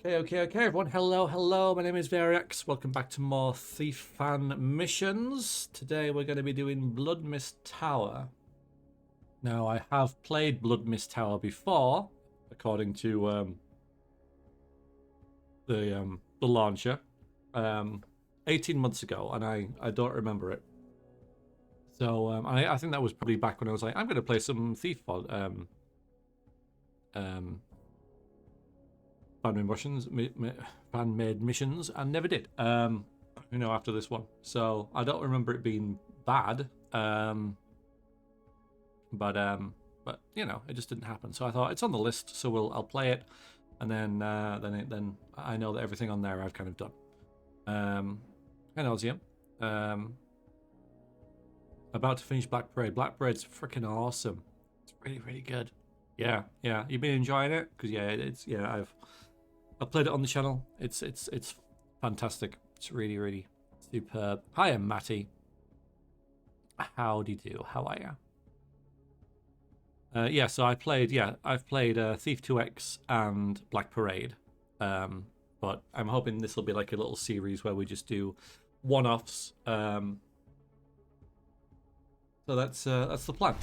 Okay, everyone. Hello. My name is Varix. Welcome back to more Thief Fan missions. Today we're going to be doing Bloodmist Tower. Now, I have played Bloodmist Tower before, according to the launcher, 18 months ago, and I don't remember it. So I think that was probably back when I was like, I'm going to play some Thief fan-made missions, and never did. After this one, so I don't remember it being bad. But it just didn't happen. So I thought it's on the list, so I'll play it, and then I know that everything on there I've kind of done. Hi Nauseum. About to finish Black Parade. Black Parade's freaking awesome. It's really good. Yeah. You've been enjoying it? Because I've played it on the channel. It's fantastic. It's really superb. Hiya, Matty. Howdy do. How are you? So I've played Thief 2X and Black Parade. But I'm hoping this will be like a little series where we just do one-offs. So that's the plan.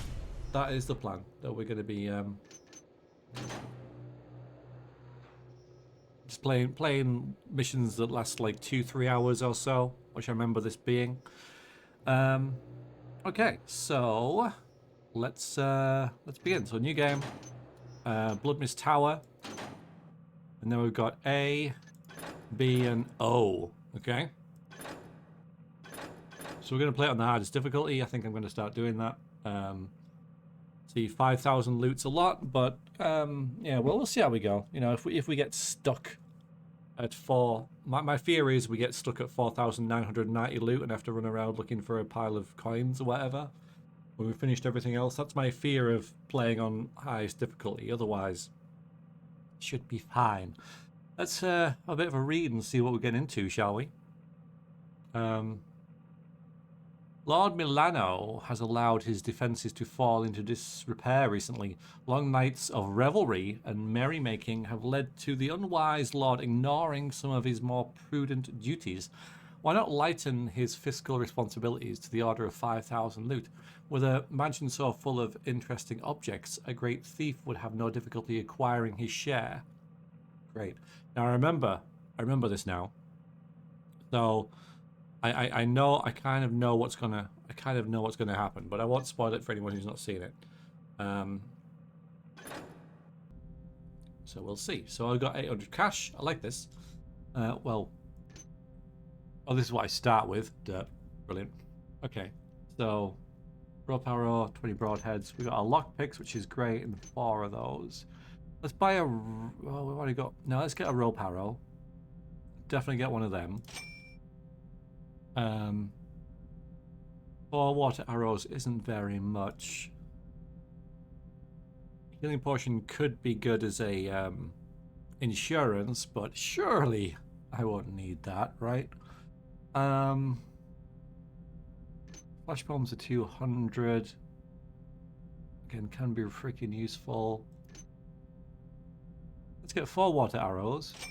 That is the plan, that we're going to be just playing missions that last like 2-3 hours or so, which I remember this being. Okay, so let's begin. So new game, Bloodmist Tower, and then we've got A, B, and O. Okay. So we're going to play it on the hardest difficulty. I think I'm going to start doing that. See, 5,000 loot's a lot, but we'll see how we go. You know, if we get stuck at my fear is we get stuck at 4,990 loot and have to run around looking for a pile of coins or whatever when we've finished everything else. That's my fear of playing on highest difficulty. Otherwise, it should be fine. Let's have a bit of a read and see what we're getting into, shall we? Lord Milano has allowed his defences to fall into disrepair recently. Long nights of revelry and merrymaking have led to the unwise Lord ignoring some of his more prudent duties. Why not lighten his fiscal responsibilities to the order of 5,000 loot? With a mansion so full of interesting objects, a great thief would have no difficulty acquiring his share. Great. Now I remember this now. So I know, I kind of know what's gonna happen, but I won't spoil it for anyone who's not seen it. So we'll see. So I got 800 cash. I like this. Oh, this is what I start with. Duh. Brilliant. Okay, so rope arrow, 20 broadheads. We got our lockpicks, which is great, and 4 of those. Let's buy a. Oh, we've already got. No, let's get a rope arrow. Definitely get one of them. 4 water arrows isn't very much. Healing potion could be good as a insurance, but surely I won't need that, right? Flash bombs are 200. Again, can be freaking useful. Let's get 4 water arrows. So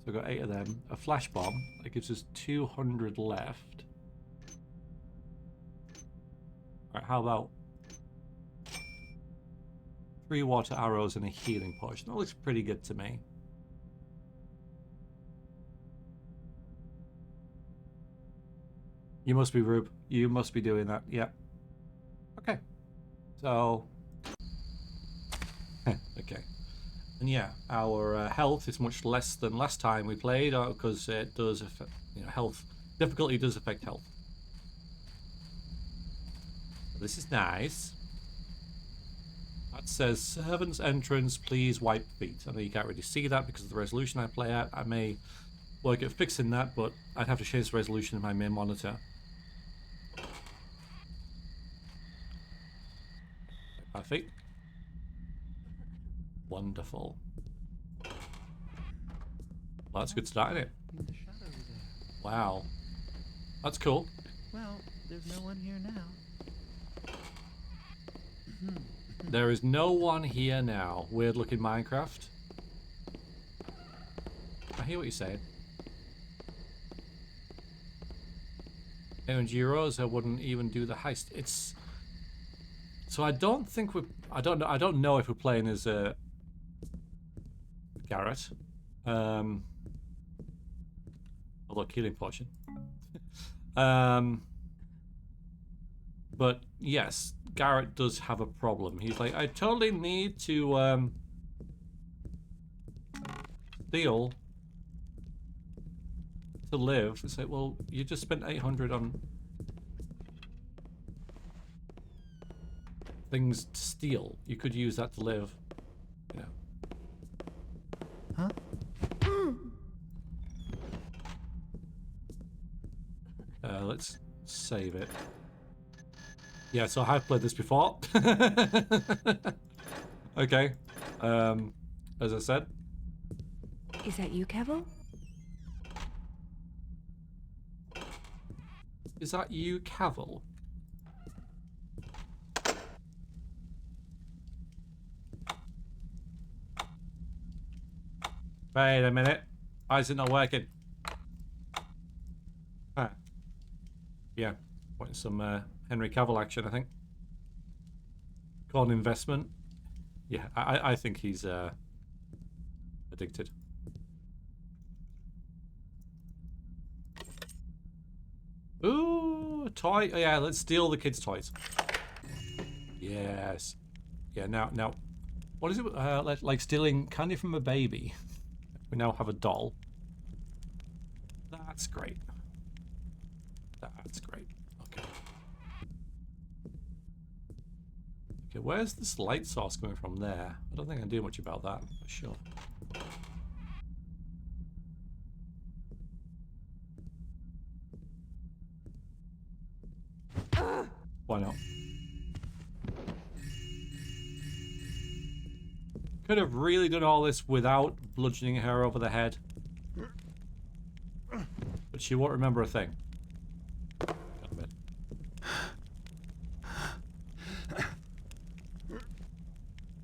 we've got 8 of them. A flash bomb. That gives us 200 left. Alright, how about 3 water arrows and a healing potion? That looks pretty good to me. You must be Rube. You must be doing that. Yep. Okay. So okay. And yeah, our health is much less than last time we played, because it does affect, health. Difficulty does affect health. This is nice. That says servants entrance, please wipe feet. I know you can't really see that because of the resolution I play at. I may work at fixing that, but I'd have to change the resolution of my main monitor. Wipe feet. Wonderful. Well, that's a good start, isn't it? Wow. That's cool. Well, there's no one here now. There is no one here now. Weird looking Minecraft. hear what you're saying. And euros, I wouldn't even do the heist. It's so I don't think we're. I don't know if we're playing as Garrett. Although healing potion. But yes, Garrett does have a problem. He's like, I totally need to steal to live. It's like, well, you just spent 800 on things to steal. You could use that to live. Yeah. Huh? Let's save it. Yeah, so I've played this before. Okay. As I said. Is that you, Cavill? Is that you, Cavill? Wait a minute. Why is it not working? Ah. Yeah. Wanting some Henry Cavill action, I think. Called an investment. Yeah, I think he's addicted. Ooh, a toy. Oh, yeah, let's steal the kids' toys. Yes. Yeah, now. What is it? Like stealing candy from a baby. We now have a doll. That's great. That's great. Okay. Okay, where's this light source coming from there? I don't think I can do much about that, for sure. Why not? Could have really done all this without bludgeoning her over the head. But she won't remember a thing.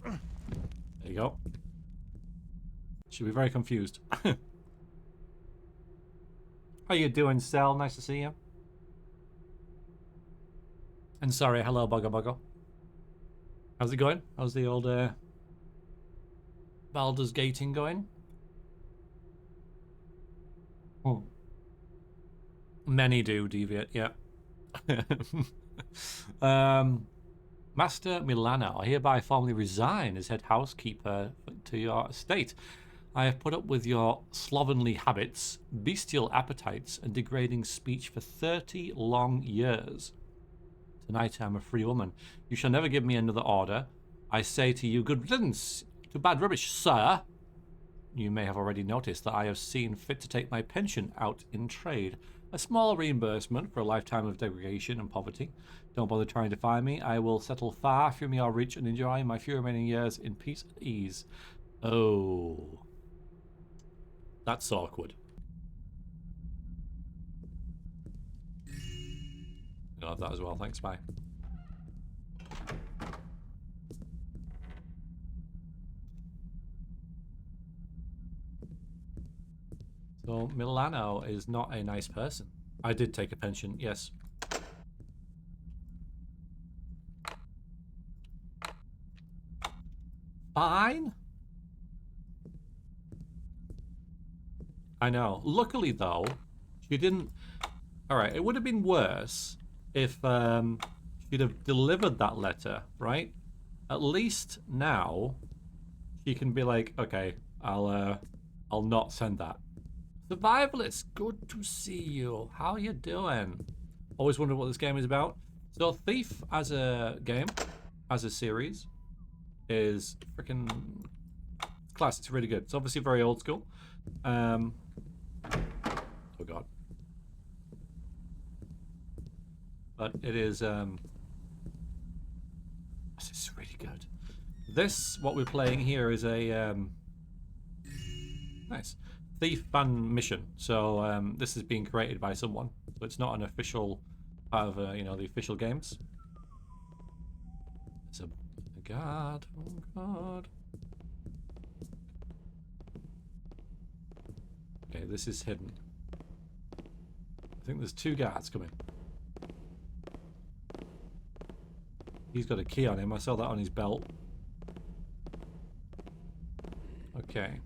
There you go. She'll be very confused. How you doing, Sel? Nice to see you. And sorry, hello, Bugger Bugger. How's it going? How's the old Baldur's Gating going? Oh. Many do, Deviate, yeah. Master Milano, I hereby formally resign as head housekeeper to your estate. I have put up with your slovenly habits, bestial appetites, and degrading speech for 30 long years. Tonight I am a free woman. You shall never give me another order. I say to you, good riddance to bad rubbish, sir. You may have already noticed that I have seen fit to take my pension out in trade. A small reimbursement for a lifetime of degradation and poverty. Don't bother trying to find me. I will settle far from your reach and enjoy my few remaining years in peace and ease. Oh. That's awkward. I'll have that as well. Thanks, bye. So Milano is not a nice person. I did take a pension, yes. Fine. I know. Luckily, though, she didn't... Alright, it would have been worse if she'd have delivered that letter, right? At least now, she can be like, okay, I'll not send that. Survivalist, good to see you. How you doing? Always wondered what this game is about. So Thief as a game, as a series, is freaking class. It's really good. It's obviously very old school. Oh god. But it is this is really good. This, what we're playing here, is a nice Thief fan mission. So this is being created by someone. So it's not an official part of you know, the official games. It's a god, oh god. Okay, this is hidden. I think there's 2 guards coming. He's got a key on him. I saw that on his belt. Okay.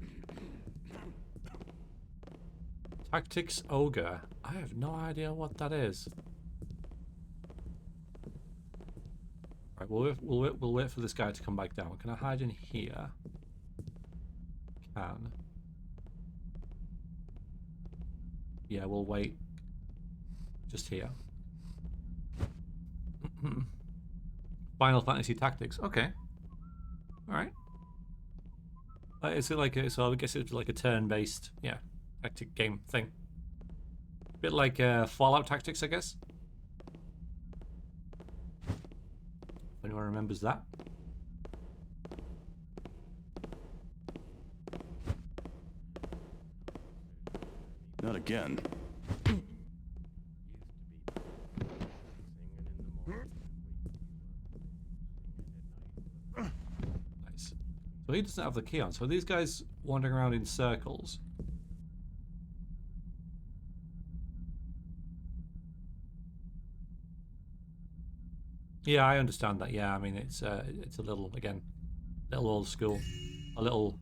Tactics Ogre. I have no idea what that is. Right, we'll wait for this guy to come back down. Can I hide in here? Can. Yeah, we'll wait. Just here. Final Fantasy Tactics. Okay. Alright. Is it like a, so I guess it's like a turn-based, yeah, tactic game thing. Bit like Fallout Tactics, I guess. If anyone remembers that. Not again. Nice. So he doesn't have the key on. So these guys wandering around in circles. Yeah, I understand that. Yeah, I mean it's a little, again, little old school, a little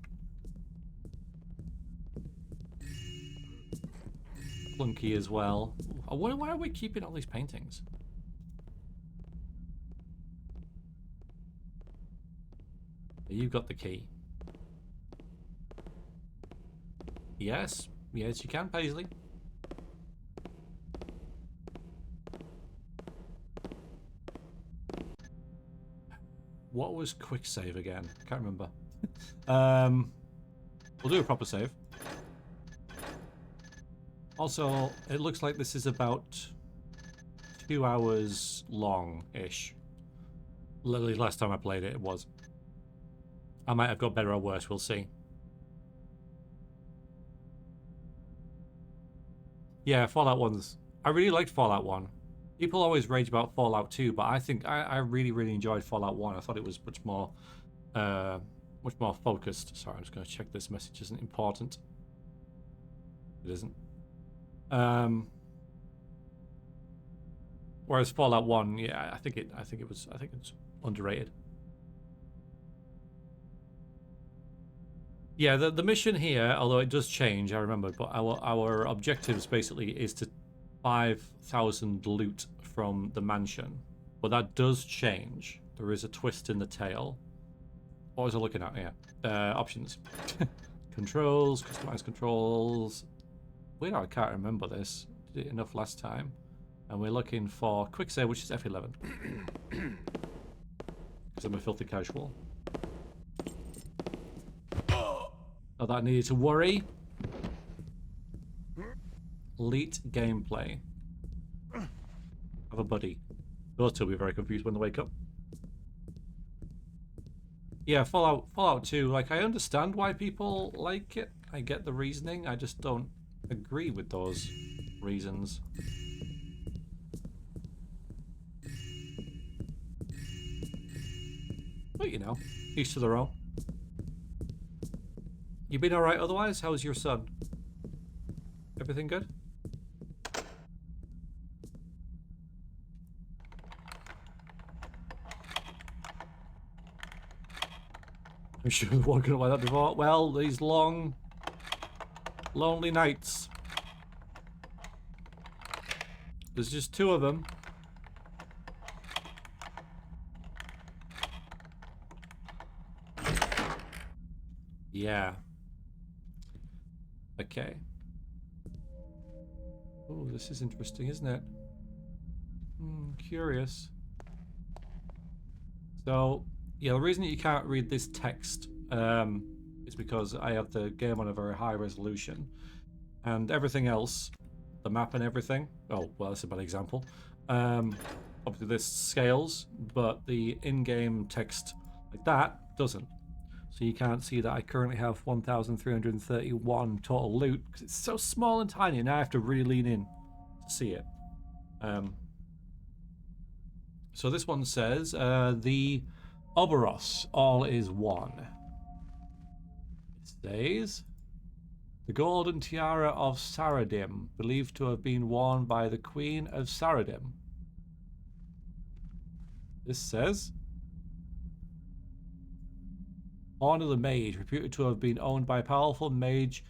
clunky as well. I wonder why are we keeping all these paintings? You've got the key. Yes, yes, you can, Paisley. What was quick save again? Can't remember. We'll do a proper save. Also, it looks like this is about 2 hours long-ish. Literally, last time I played it, it was. I might have got better or worse, we'll see. Yeah, Fallout 1's... I really liked Fallout 1. People always rage about Fallout 2, but I think I really, really enjoyed Fallout 1. I thought it was much more focused. Sorry, I'm just going to check this message isn't important. It isn't. Whereas Fallout 1, yeah, I think it's underrated. Yeah, the mission here, although it does change, I remember, but our objectives basically is to 5,000 loot from the mansion. But that does change. There is a twist in the tale. What was I looking at? Yeah. Options. Controls, customize controls. Weird, I can't remember this. Did it enough last time. And we're looking for quick save, which is F11. Because I'm a filthy casual. Not that I needed to worry. Elite gameplay. Have a buddy. Those two will be very confused when they wake up. Yeah, Fallout 2, like, I understand why people like it. I get the reasoning. I just don't agree with those reasons. But, you know, each to their own. You been alright otherwise? How's your son? Everything good? I'm sure I've woken up like that before. Well, these long, lonely nights. There's just 2 of them. Yeah. Okay. Oh, this is interesting, isn't it? Curious. So, yeah, the reason that you can't read this text is because I have the game on a very high resolution. And everything else, the map and everything, oh, well, that's a bad example. Obviously this scales, but the in-game text like that doesn't. So you can't see that I currently have 1,331 total loot because it's so small and tiny, and I have to really lean in to see it. So this one says, the Oberos, all is one. It says, The golden tiara of Saradim, believed to have been worn by the Queen of Saradim. This says, Horn of the Mage, reputed to have been owned by powerful mage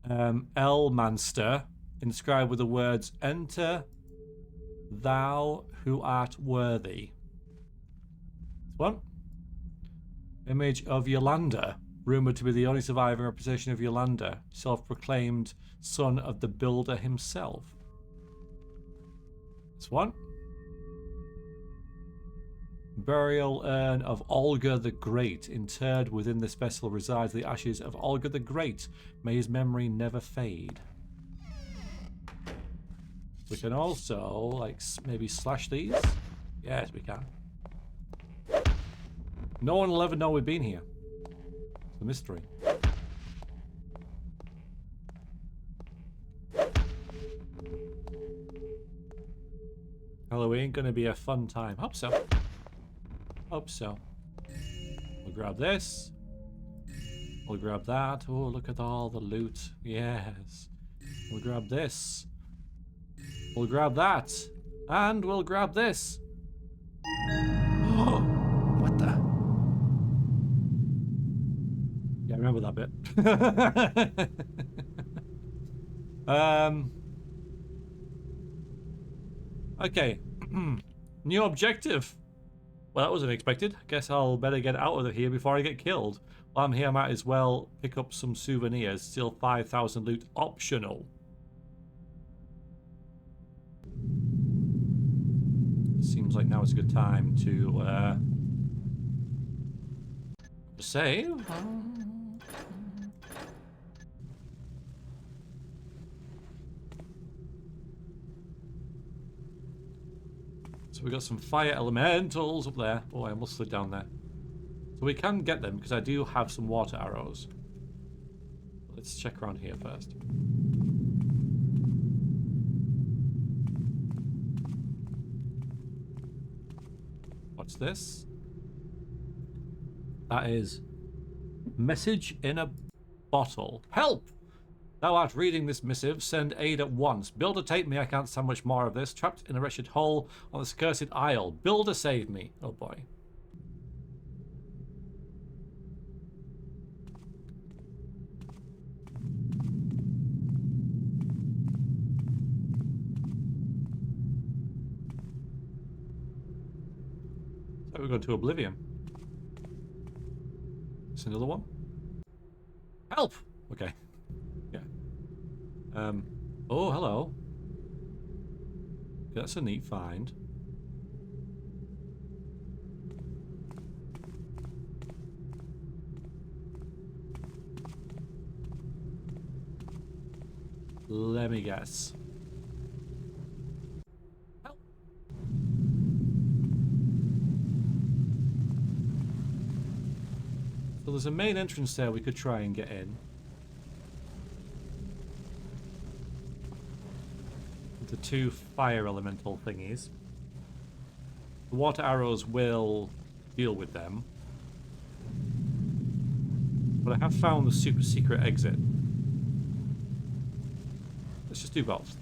Elmanster, inscribed with the words, Enter thou who art worthy. This one. Image of Yolanda, rumoured to be the only surviving representation of Yolanda, self-proclaimed son of the builder himself. This one. Burial urn of Olga the Great. Interred within this vessel resides the ashes of Olga the Great. May his memory never fade. We can also, like, maybe slash these. Yes, we can. No one will ever know we've been here. It's a mystery. Halloween gonna be a fun time. Hope so. Hope so. We'll grab this. We'll grab that. Oh, look at all the loot. Yes. We'll grab this. We'll grab that. And we'll grab this. Oh, what the? Yeah, I remember that bit. Okay. New objective. Well, that was unexpected. Guess I'll better get out of here before I get killed. While I'm here, I might as well pick up some souvenirs. Still 5,000 loot optional. Seems like now is a good time to save. So we got some fire elementals up there. Oh, I almost slid down there. So we can get them because I do have some water arrows. Let's check around here first. What's this? That is message in a bottle. Help! Thou art reading this missive. Send aid at once. Builder, take me. I can't stand much more of this. Trapped in a wretched hole on this cursed isle. Builder, save me. Oh boy. So we're going to Oblivion. It's another one. Help! Okay. Yeah. Oh, hello. That's a neat find. Let me guess. Help. So there's a main entrance there we could try and get in. The two fire elemental thingies. The water arrows will deal with them. But I have found the super secret exit. Let's just do both.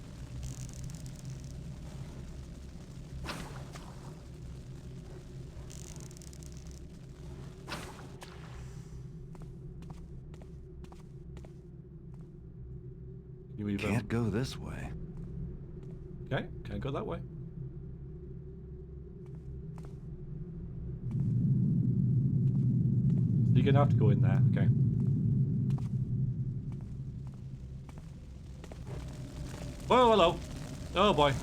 You even... Can't go this way. Okay, can't go that way. You're gonna have to go in there, okay. Whoa, hello. Oh boy.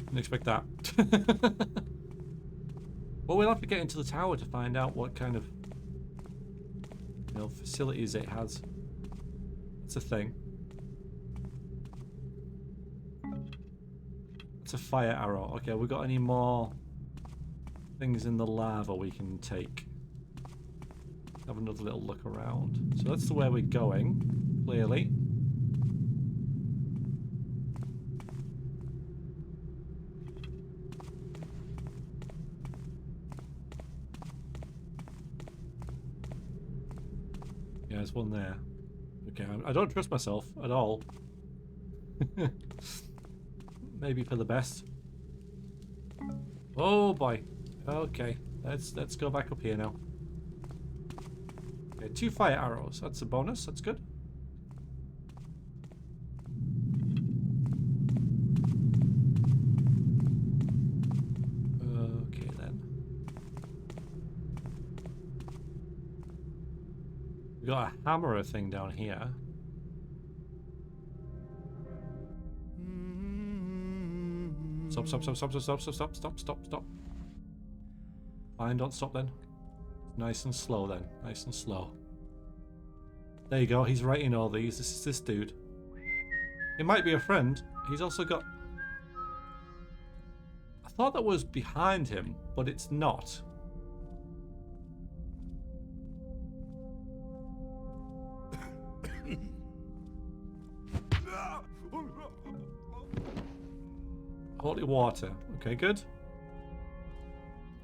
Didn't expect that. Well, we'll have to get into the tower to find out what kind of, you know, facilities it has. It's a thing. It's a fire arrow. Okay, we got any more things in the lava we can take? Have another little look around. So that's the way we're going, clearly. Yeah, there's one there. Okay, I don't trust myself at all. Maybe for the best. Oh boy. Okay, let's go back up here now. Okay, 2 fire arrows. That's a bonus. That's good. Okay then. We got a hammerer thing down here. Stop. Fine, don't stop then. Nice and slow then. Nice and slow. There you go. He's writing all these. This is this dude. It might be a friend. He's also got... I thought that was behind him, but it's not. Holy water. Okay, good.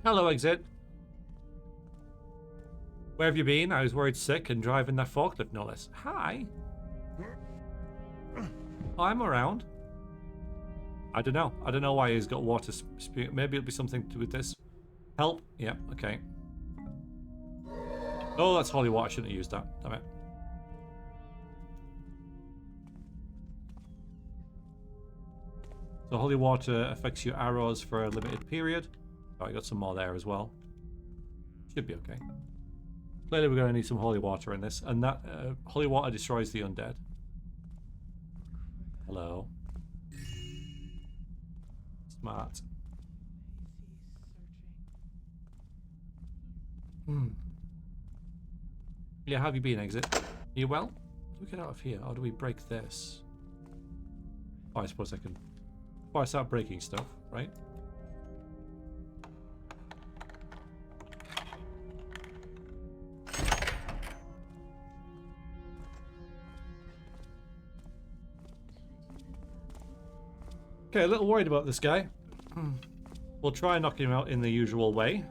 Hello, exit. Where have you been? I was worried sick and driving that forklift, no less. Hi. I'm around. I don't know. I don't know why he's got water spewing. Maybe it'll be something to do with this. Help. Yeah, okay. Oh, that's holy water. I shouldn't have used that. Damn it. So holy water affects your arrows for a limited period. Oh, I got some more there as well. Should be okay. Clearly we're going to need some holy water in this. And that holy water destroys the undead. Hello. Smart. Yeah, how have you been, exit? Are you well? How do we get out of here? How do we break this? Oh, I suppose I can... Before I start breaking stuff, right? Okay, a little worried about this guy. We'll try knocking him out in the usual way.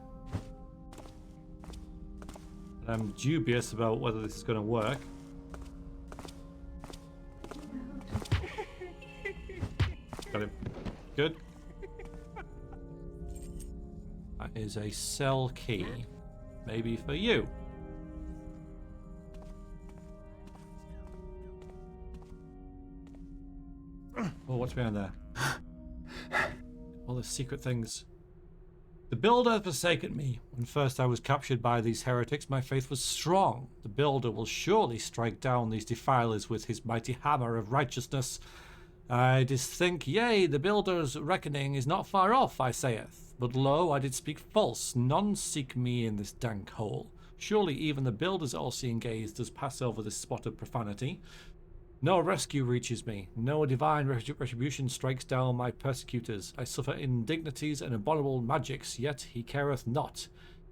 But I'm dubious about whether this is going to work. Got him. Good. That is a cell key. Maybe for you. Oh, what's behind there? All the secret things. The Builder has forsaken me. When first I was captured by these heretics, my faith was strong. The Builder will surely strike down these defilers with his mighty hammer of righteousness. I did think, yea, the Builder's reckoning is not far off, I saith. But lo, I did speak false. None seek me in this dank hole. Surely even the Builder's all-seeing gaze does pass over this spot of profanity. No rescue reaches me. No divine retribution strikes down my persecutors. I suffer indignities and abominable magics, yet he careth not.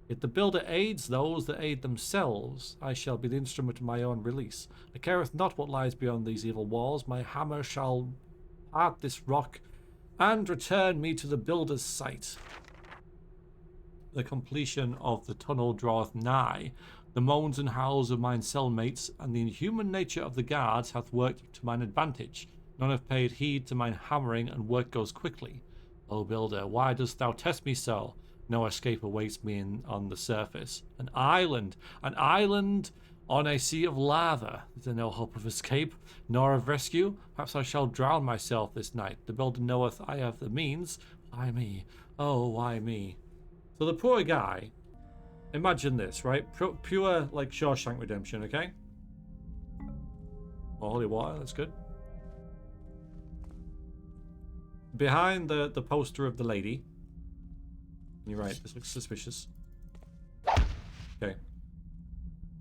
Yet the Builder aids those that aid themselves. I shall be the instrument of my own release. I careth not what lies beyond these evil walls. My hammer shall part this rock and return me to the Builder's sight. The completion of the tunnel draweth nigh. The moans and howls of mine cellmates, and the inhuman nature of the guards hath worked to mine advantage. None have paid heed to mine hammering, and work goes quickly. O Builder, why dost thou test me so? No escape awaits me on the surface. An island on a sea of lava. Is there no hope of escape, nor of rescue? Perhaps I shall drown myself this night. The Builder knoweth I have the means. Why me? Oh, why me? So the poor guy... Imagine this, right? Pure, like, Shawshank Redemption, okay? Oh, holy water, that's good. Behind the poster of the lady. You're right, this looks suspicious. Okay.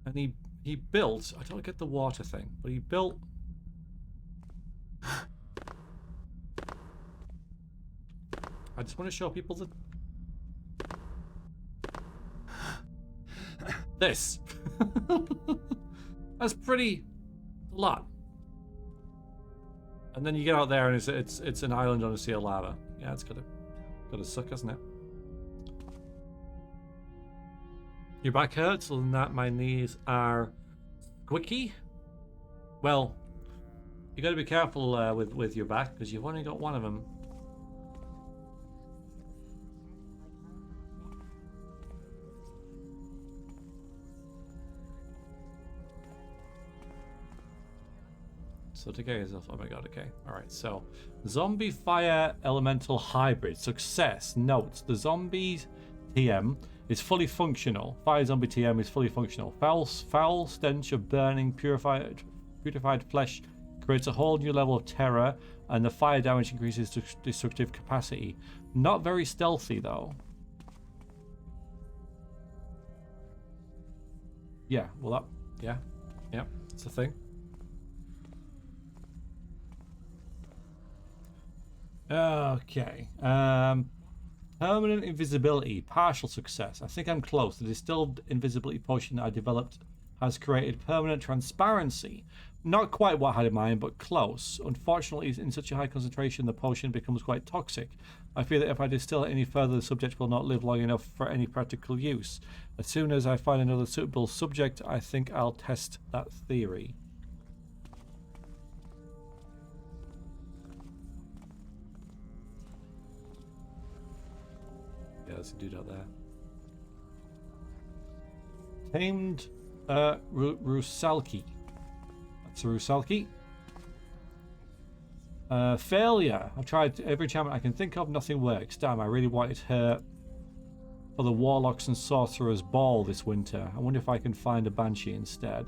And he built... I don't get the water thing, but he built... I just want to show people that... This. That's pretty a lot. And then you get out there and it's an island on a sea of lava. Yeah, it's gotta suck, hasn't it? Your back hurts, other than that my knees are squicky. Well, you got to be careful with your back because you've only got one of them. So to get yourself, oh my god, okay. Alright, so zombie fire elemental hybrid. Success. Note, the zombie TM is fully functional. Fire zombie TM is fully functional. Foul stench of burning purified flesh creates a whole new level of terror, and the fire damage increases destructive capacity. Not very stealthy though. Yeah, well that, yeah, it's a thing. Okay. Permanent invisibility, partial success. I think I'm close. The distilled invisibility potion I developed has created permanent transparency. Not quite what I had in mind, but close. Unfortunately, in such a high concentration, the potion becomes quite toxic. I fear that if I distill it any further, the subject will not live long enough for any practical use. As soon as I find another suitable subject, I think I'll test that theory. Yeah, there's a dude out there. Tamed Rusalki. That's a Rusalki. Failure. I've tried every enchantment I can think of, nothing works. Damn, I really wanted her for the Warlocks and Sorcerers Ball this winter. I wonder if I can find a Banshee instead.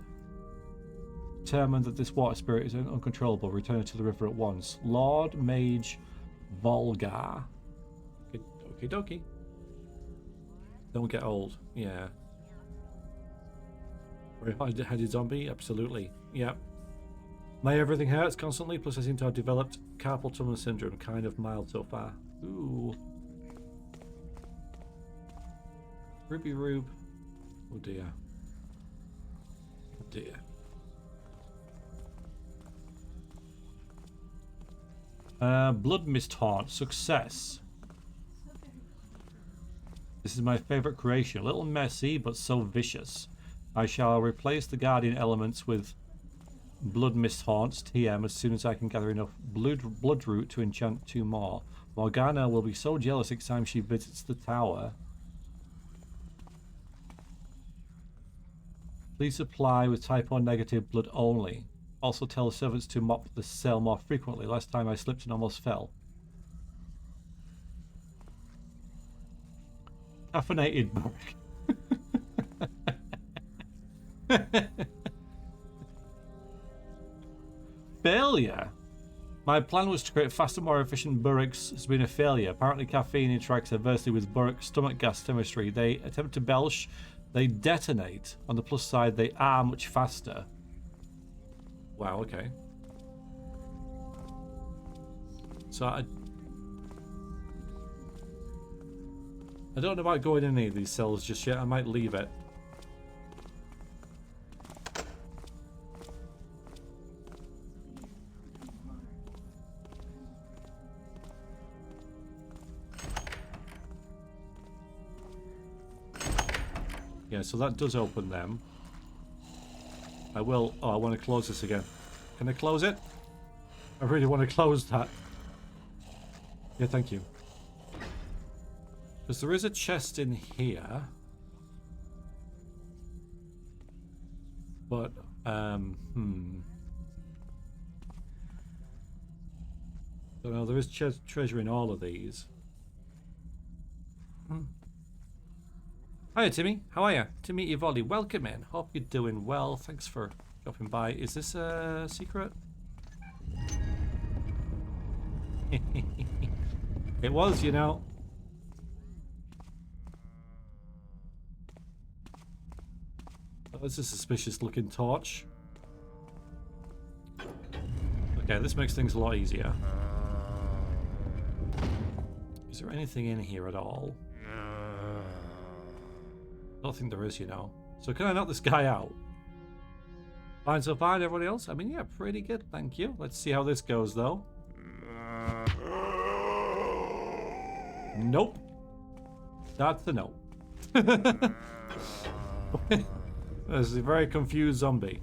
Determined that this water spirit is uncontrollable, return it to the river at once. Lord Mage Volgar. Okie dokie. Don't get old. Yeah. Very hard-headed zombie? Absolutely. Yeah. My everything hurts constantly, plus I seem to have developed carpal tunnel syndrome. Kind of mild so far. Ooh. Ruby Rube. Oh dear. Oh dear. Bloodmist Tower. Success. This is my favorite creation. A little messy, but so vicious. I shall replace the guardian elements with Bloodmist Haunts TM as soon as I can gather enough bloodroot to enchant 2 more. Morgana will be so jealous each time she visits the tower. Please supply with type 1 negative blood only. Also tell the servants to mop the cell more frequently. Last time I slipped and almost fell. Caffeinated Burke. Failure. My plan was to create faster, more efficient Burricks has been a failure. Apparently caffeine interacts adversely with Burrick's stomach gas chemistry. They attempt to belch, they detonate. On the plus side, they are much faster. Wow, okay. So I don't know about going in any of these cells just yet. I might leave it. Yeah, so that does open them. I will... Oh, I want to close this again. Can I close it? I really want to close that. Yeah, thank you. Because there is a chest in here. But, don't know, there is treasure in all of these. Hiya, Timmy. How are you? Timmy Ivoli, welcome in. Hope you're doing well. Thanks for dropping by. Is this a secret? It was, you know. Oh, that's a suspicious looking torch. Okay, this makes things a lot easier. Is there anything in here at all? I don't think there is, you know. So can I knock this guy out? Fine so far, everybody else? I mean, yeah, pretty good, thank you. Let's see how this goes, though. Nope. That's a no. This is a very confused zombie.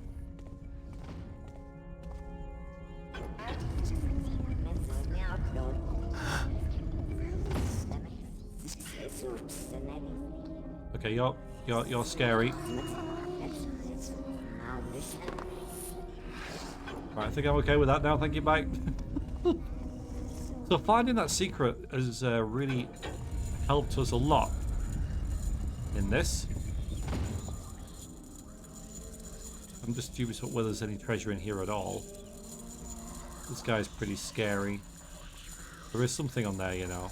Okay, you're scary. Right, I think I'm okay with that now. Thank you, bye. So finding that secret has really helped us a lot in this. I'm just dubious whether there's any treasure in here at all. This guy's pretty scary. There is something on there, you know.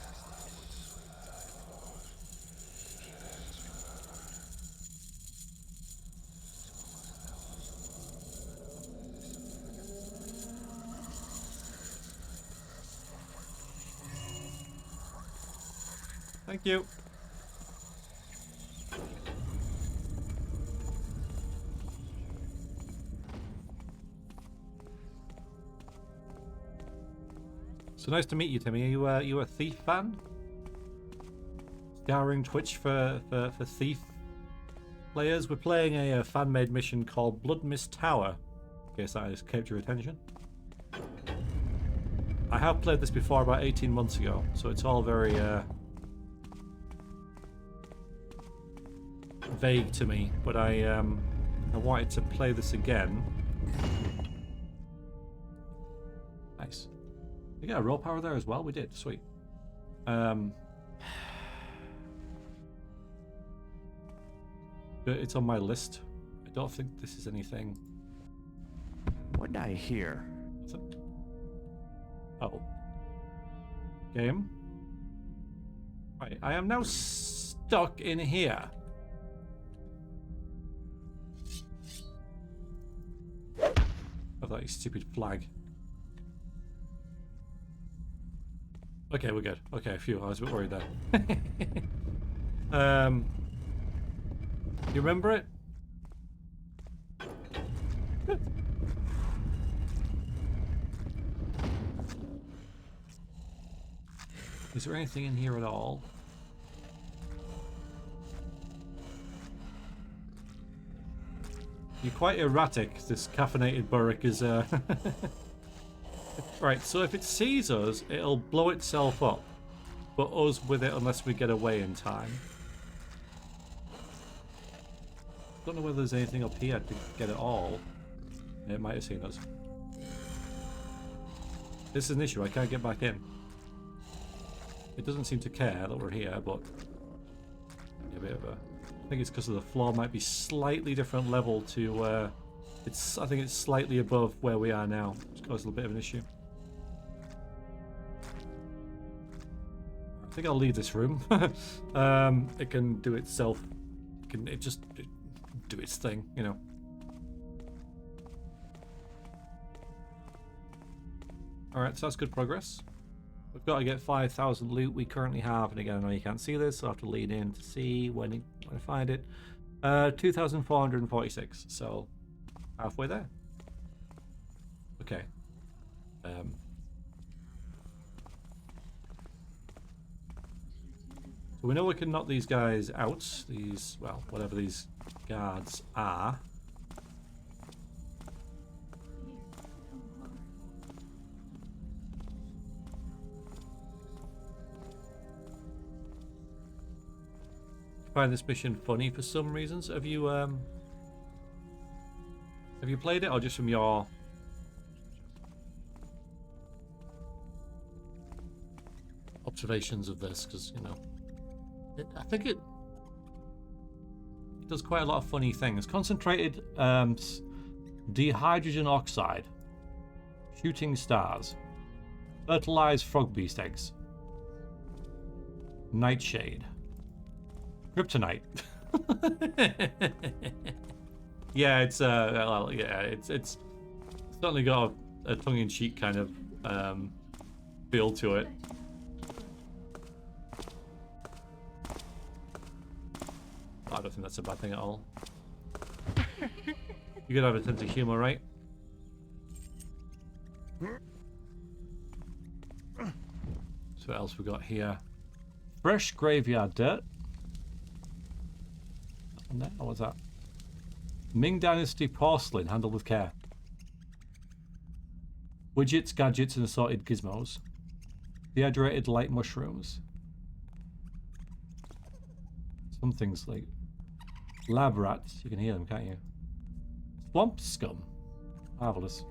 Thank you. So nice to meet you, Timmy. Are you a Thief fan? Scouring Twitch for Thief players. We're playing a fan-made mission called Bloodmist Tower. In case that has kept your attention. I have played this before about 18 months ago, so it's all very vague to me. But I wanted to play this again. Nice. We got a raw power there as well. We did. Sweet. But it's on my list. I don't think this is anything. What did I hear? What's it? Oh. Game. Right. I am now stuck in here. Of that stupid flag. Okay, we're good. Okay, phew, I was a bit worried there. You remember it? Is there anything in here at all? You're quite erratic, this caffeinated burrick is Right, so if it sees us, it'll blow itself up. But us with it unless we get away in time. Don't know whether there's anything up here to get it all. It might have seen us. This is an issue, I can't get back in. It doesn't seem to care that we're here, but a bit of a... I think it's because of the floor might be slightly different level to I think it's slightly above where we are now, which causes a little bit of an issue. I think I'll leave this room. It can do itself. It just do its thing, you know. Alright, so that's good progress. We've got to get 5,000 loot we currently have, and again, I know you can't see this, so I have to lean in to see when I find it. 2,446, so halfway there. Okay. So we know we can knock these guys out, these, well, whatever these guards are. I find this mission funny for some reasons. Have you played it, or just from your observations of this? Because, you know, I think it does quite a lot of funny things. Concentrated dihydrogen oxide, shooting stars, fertilized frog beast eggs, nightshade, kryptonite. Yeah, it's well, yeah, it's certainly got a tongue-in-cheek kind of feel to it. I don't think that's a bad thing at all. You gotta have a sense of humor, right? So what else we got here? Fresh graveyard dirt. What was that? Ming Dynasty porcelain handled with care. Widgets, gadgets, and assorted gizmos. Dehydrated light mushrooms. Some things like Lab rats. You can hear them, can't you? Swamp scum. Marvelous.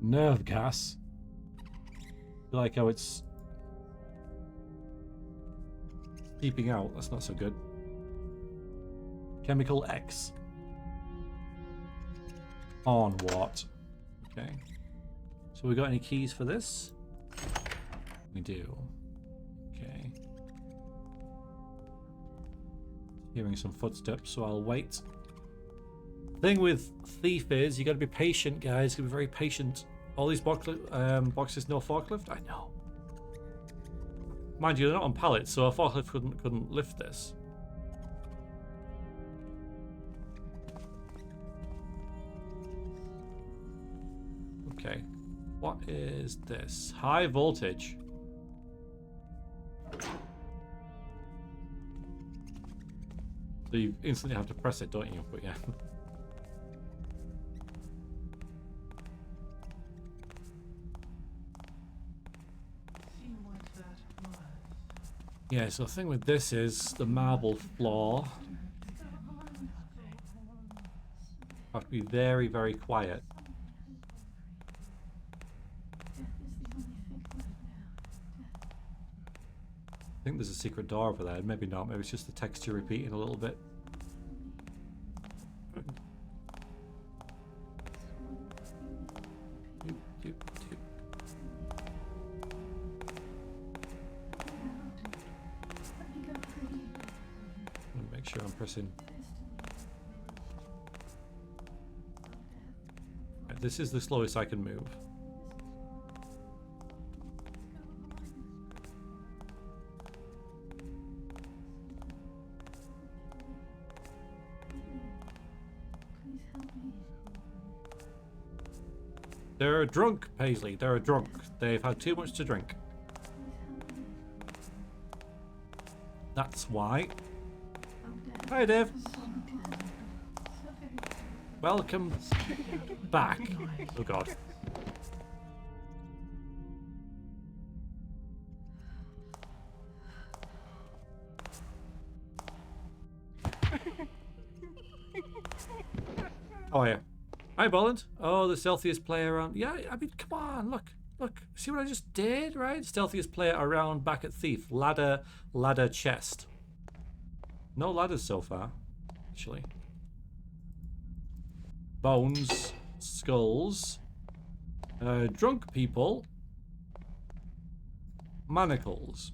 Nerve gas. I like how it's keeping out. That's not so good. Chemical X. On what? Okay. So we got any keys for this? We do. Okay. Hearing some footsteps, so I'll wait. Thing with Thief is you got to be patient, guys. You got to be very patient. All these boxes, no forklift. I know. Mind you, they're not on pallets, so a forklift couldn't lift this. Okay. What is this? High voltage. So you instantly have to press it, don't you? But yeah. Yeah, so the thing with this is the marble floor. Have to be very, very quiet. I think there's a secret door over there. Maybe not. Maybe it's just the texture repeating a little bit. Make sure I'm pressing. Right, this is the slowest I can move. They're drunk, Paisley. They're drunk. They've had too much to drink. That's why. Hi, Dave. Welcome back. Oh, God. How are you? Hi, Bolland. Oh, the stealthiest player around. Yeah, I mean, come on, look. See what I just did, right? Stealthiest player around back at Thief. Ladder, chest. No ladders so far, actually. Bones, skulls, drunk people, manacles.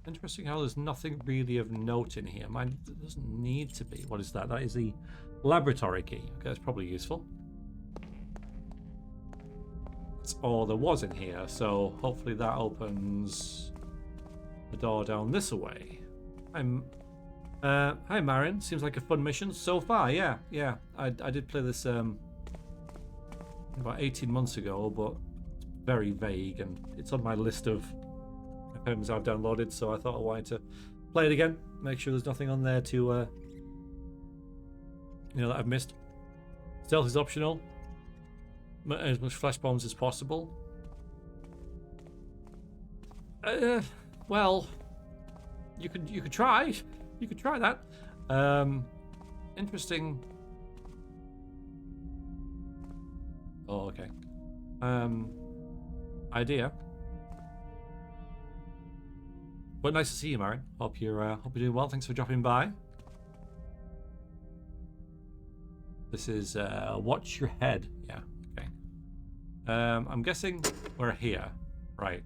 Interesting how there's nothing really of note in here. Mine doesn't need to be. What is that? That is the laboratory key. Okay, that's probably useful. That's all there was in here, so hopefully that opens the door down this way. Hi Marin. Seems like a fun mission so far. Yeah. I did play this about 18 months ago, but it's very vague and it's on my list of items I've downloaded, so I thought I wanted to play it again, make sure there's nothing on there to that I've missed. Stealth is optional. As much flash bombs as possible. Well, you could try. You could try that. Interesting. Oh, okay. Idea. But nice to see you, Marin. Hope you're doing well. Thanks for dropping by. This is watch your head. Yeah. Okay. I'm guessing we're here, right?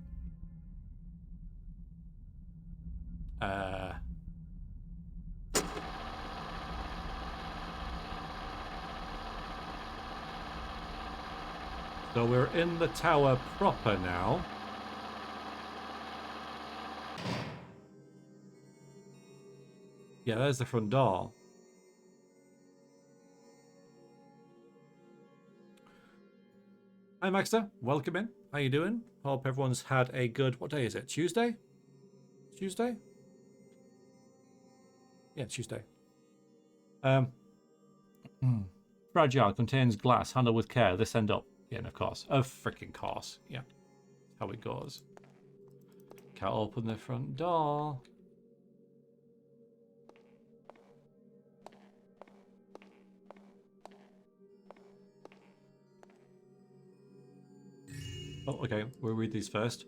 So we're in the tower proper now. Yeah, there's the front door. Hi, Maxter. Welcome in. How you doing? Hope everyone's had a good... What day is it? Tuesday? Tuesday? Yeah, Tuesday. Fragile, contains glass. Handle with care. This end up. Yeah, and of course. Of freaking course. Yeah. That's how it goes. can't open the front door. Oh, okay. We'll read these first.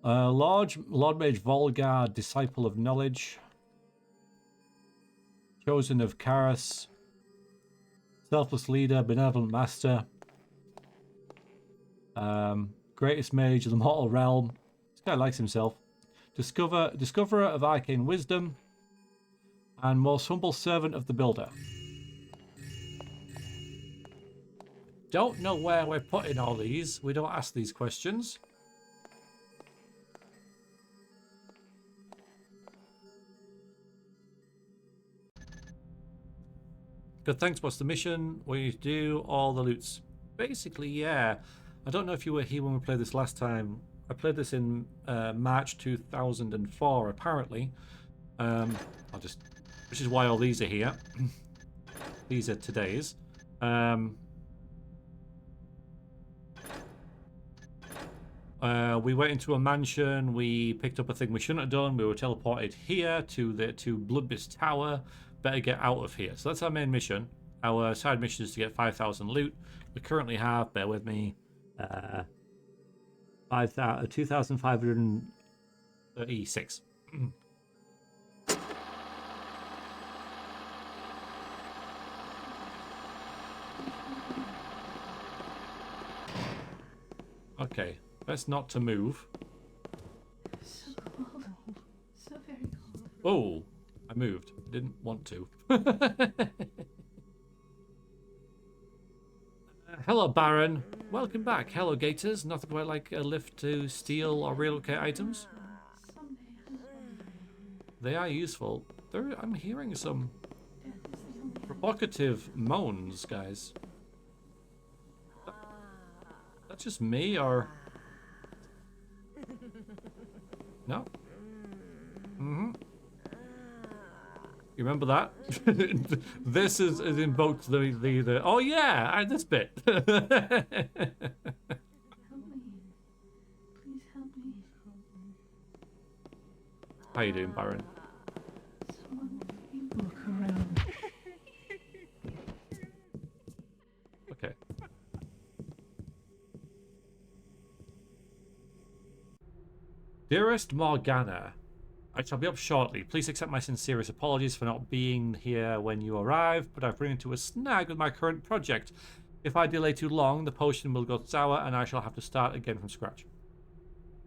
Lord Mage Volgar, Disciple of Knowledge. Chosen of Karas. Selfless Leader, Benevolent Master. Greatest Mage of the Mortal Realm. This guy likes himself. Discoverer of Arcane Wisdom. And Most Humble Servant of the Builder. Don't know where we're putting all these. We don't ask these questions. Good, thanks. What's the mission? We do all the loots. Basically, yeah. I don't know if you were here when we played this last time. I played this in March 2004, apparently. Which is why all these are here. These are today's. We went into a mansion. We picked up a thing we shouldn't have done. We were teleported here to Bloodmist Tower. Better get out of here. So that's our main mission. Our side mission is to get 5,000 loot. We currently have, bear with me, 2,536. Okay, best not to move. So cold. So very cold. Oh, I moved. Didn't want to. Hello, Baron. Welcome back. Hello, Gators. Nothing quite like a lift to steal or relocate items. They are useful. I'm hearing some provocative moans, guys. That's just me, or... No? Mm-hmm. You remember that? This is invoked the oh yeah, this bit. Help me. Please help me. How you doing, Baron? Someone look around. Okay. Dearest Morgana, I shall be up shortly. Please accept my sincerest apologies for not being here when you arrived, but I've run into a snag with my current project. If I delay too long, the potion will go sour and I shall have to start again from scratch.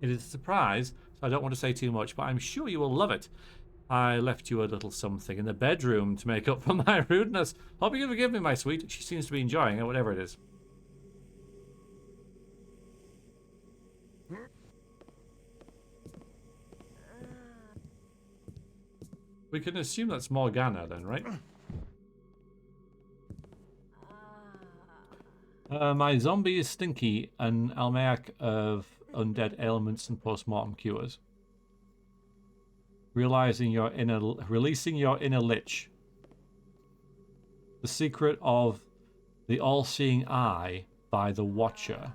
It is a surprise, so I don't want to say too much, but I'm sure you will love it. I left you a little something in the bedroom to make up for my rudeness. Hope you can forgive me, my sweet. She seems to be enjoying it, whatever it is. We can assume that's Morgana then, right? My zombie is stinky, an almanac of undead ailments and post-mortem cures. Releasing your inner lich. The secret of the all-seeing eye by the Watcher.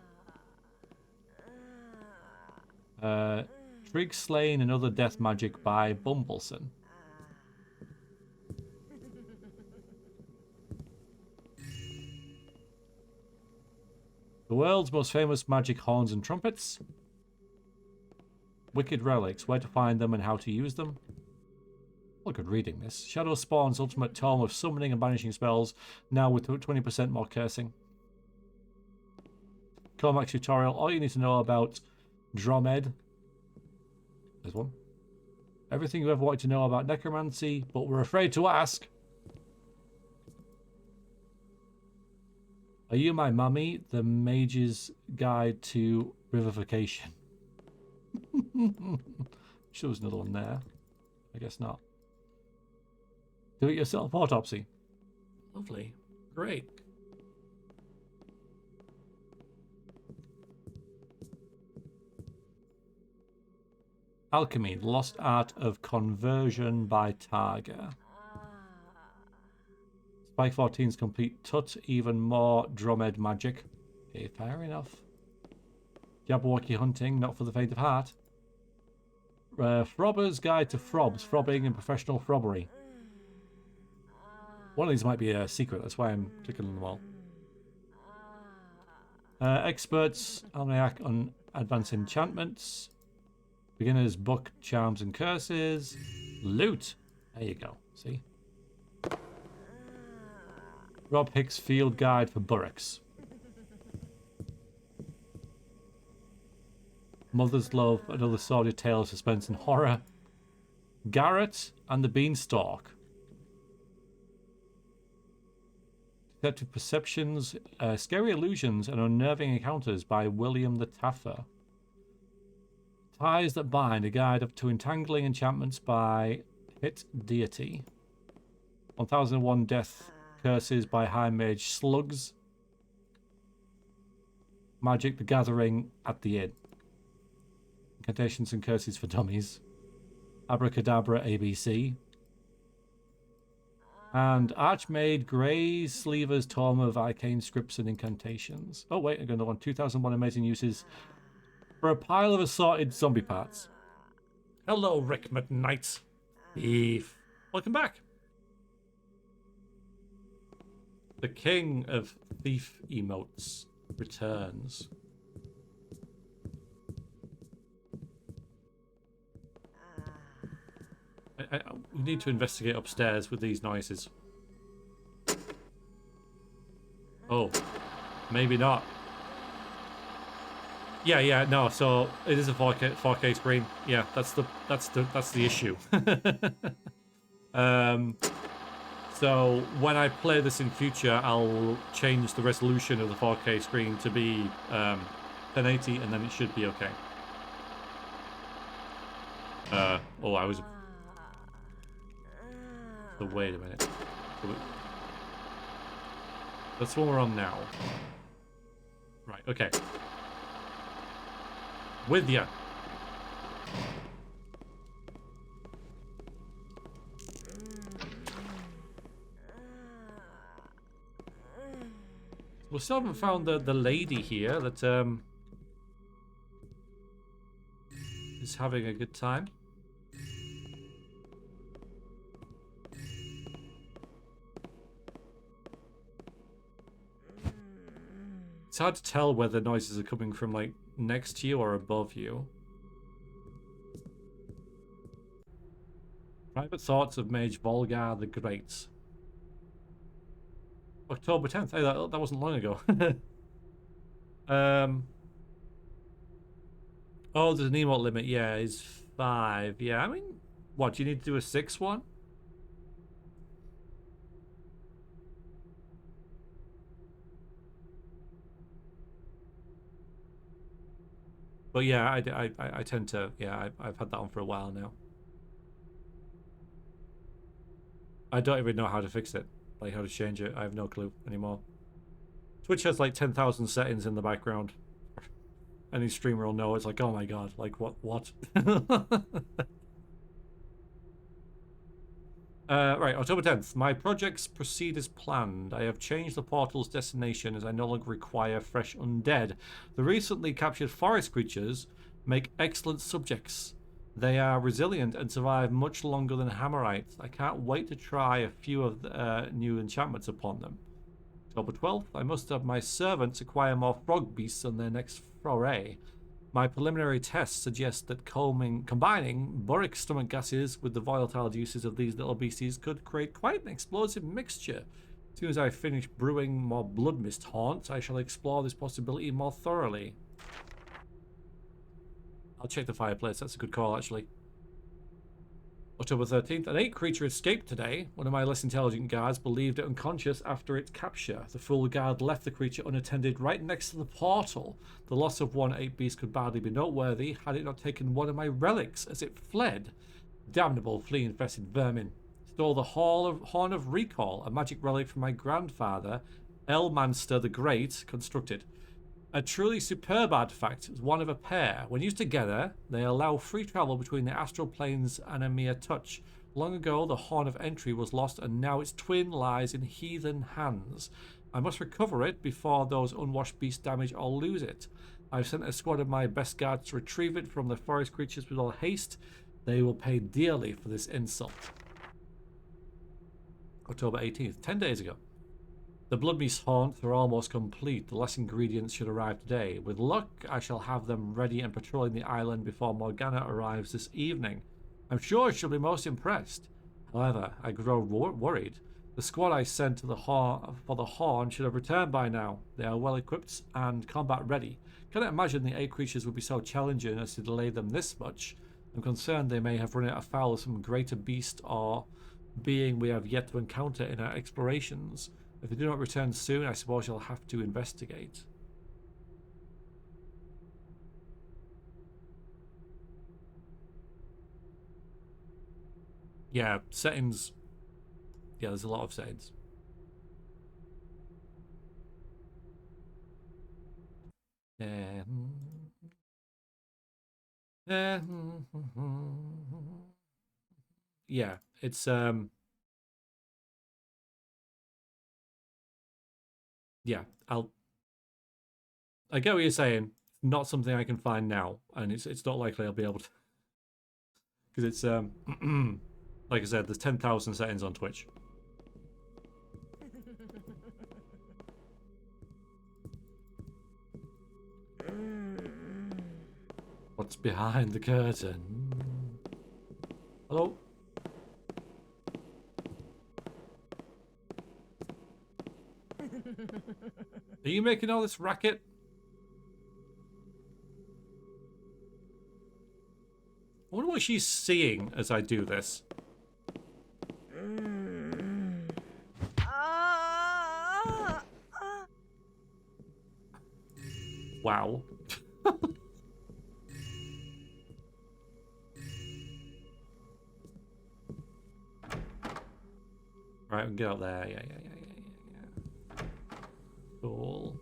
Trig slain and other death magic by Bumbleson. The world's most famous magic horns and trumpets. Wicked relics, where to find them and how to use them. Well, good reading this. Shadow Spawn's ultimate tome of summoning and banishing spells, now with 20% more cursing. Cormac's tutorial, all you need to know about Dromed. There's one. Everything you ever wanted to know about necromancy, but were afraid to ask. Are you my mummy? The Mage's Guide to Revivification. Sure, there's another one there. I guess not. Do it yourself autopsy. Lovely. Great. Alchemy, the lost art of conversion by Targa. Spike 14's complete tut, even more Dromed magic. Okay, fair enough. Jabberwocky hunting, not for the faint of heart. Frobber's Guide to Frobs, Frobbing and Professional Frobbery. One of these might be a secret, that's why I'm clicking on them all. Experts, Almanac on Advanced Enchantments. Beginner's Book, Charms and Curses. Loot. There you go, see? Rob Hicks Field Guide for Burricks. Mother's Love, another sordid tale of suspense and horror. Garrett and the Beanstalk. Deceptive Perceptions, Scary Illusions and Unnerving Encounters by William the Taffer. Ties That Bind, a guide up to entangling enchantments by Hit Deity. 1001 Death Curses by High Mage Slugs. Magic the Gathering at the Inn. Incantations and Curses for Dummies. Abracadabra ABC. And Archmaid Grey Sleever's Tome of Arcane Scripts and Incantations. Oh wait, I'm going to want 2001 Amazing Uses for a pile of assorted zombie parts. Hello, Rick McKnight. Thief. Welcome back. The King of Thief Emotes returns. We need to investigate upstairs with these noises. Oh, maybe not. Yeah, no. So it is a 4K screen. Yeah, that's the issue. So when I play this in future, I'll change the resolution of the 4K screen to be 1080, and then it should be okay. Oh, I was. So wait a minute. That's what we're on now. Right. Okay. With ya. We still haven't found the lady here that is having a good time. It's hard to tell whether noises are coming from like next to you or above you. Private Thoughts of Mage Volgar the Great. October 10th. Hey, that wasn't long ago. Oh, there's an emote limit. Yeah, it's 5. Yeah, I mean, what, do you need to do a 6th one? But yeah, I tend to, yeah, I've had that on for a while now. I don't even know how to fix it, like how to change it. I have no clue anymore. Twitch has like 10,000 settings in the background. Any streamer will know. It's like, oh my god, like what? Right, October 10th. My projects proceed as planned. I have changed the portal's destination as I no longer require fresh undead. The recently captured forest creatures make excellent subjects. They are resilient and survive much longer than Hammerites. I can't wait to try a few of the new enchantments upon them. October 12th. I must have my servants acquire more frog beasts on their next foray. My preliminary tests suggest that combining boric stomach gases with the volatile juices of these little beasties could create quite an explosive mixture. As soon as I finish brewing more Bloodmist haunts, I shall explore this possibility more thoroughly. I'll check the fireplace, that's a good call actually. October 13th. An 8 creature escaped today. One of my less intelligent guards believed it unconscious after its capture. The fool guard left the creature unattended right next to the portal. The loss of one 8 beast could hardly be noteworthy had it not taken one of my relics as it fled. Damnable flea-infested vermin. Stole the Horn of Recall, a magic relic from my grandfather, Elmanster the Great, constructed. A truly superb artifact, one of a pair. When used together, they allow free travel between the astral planes and a mere touch. Long ago, the Horn of Entry was lost, and now its twin lies in heathen hands. I must recover it before those unwashed beasts damage or lose it. I've sent a squad of my best guards to retrieve it from the forest creatures with all haste. They will pay dearly for this insult. October 18th, 10 days ago. The Bloodmist haunts are almost complete. The last ingredients should arrive today. With luck, I shall have them ready and patrolling the island before Morgana arrives this evening. I'm sure she'll be most impressed. However, I grow worried. The squad I sent to the for the horn should have returned by now. They are well equipped and combat ready. Cannot imagine the 8 creatures would be so challenging as to delay them this much. I'm concerned they may have run afoul of some greater beast or being we have yet to encounter in our explorations. If they do not return soon, I suppose I'll have to investigate. Yeah, settings. Yeah, there's a lot of settings. Yeah, it's yeah, I get what you're saying. Not something I can find now, and it's not likely I'll be able to, because it's like I said, there's 10,000 settings on Twitch. What's behind the curtain? Hello? Are you making all this racket? I wonder what she's seeing as I do this. Wow. Right, we can get out there. Yeah. Cool.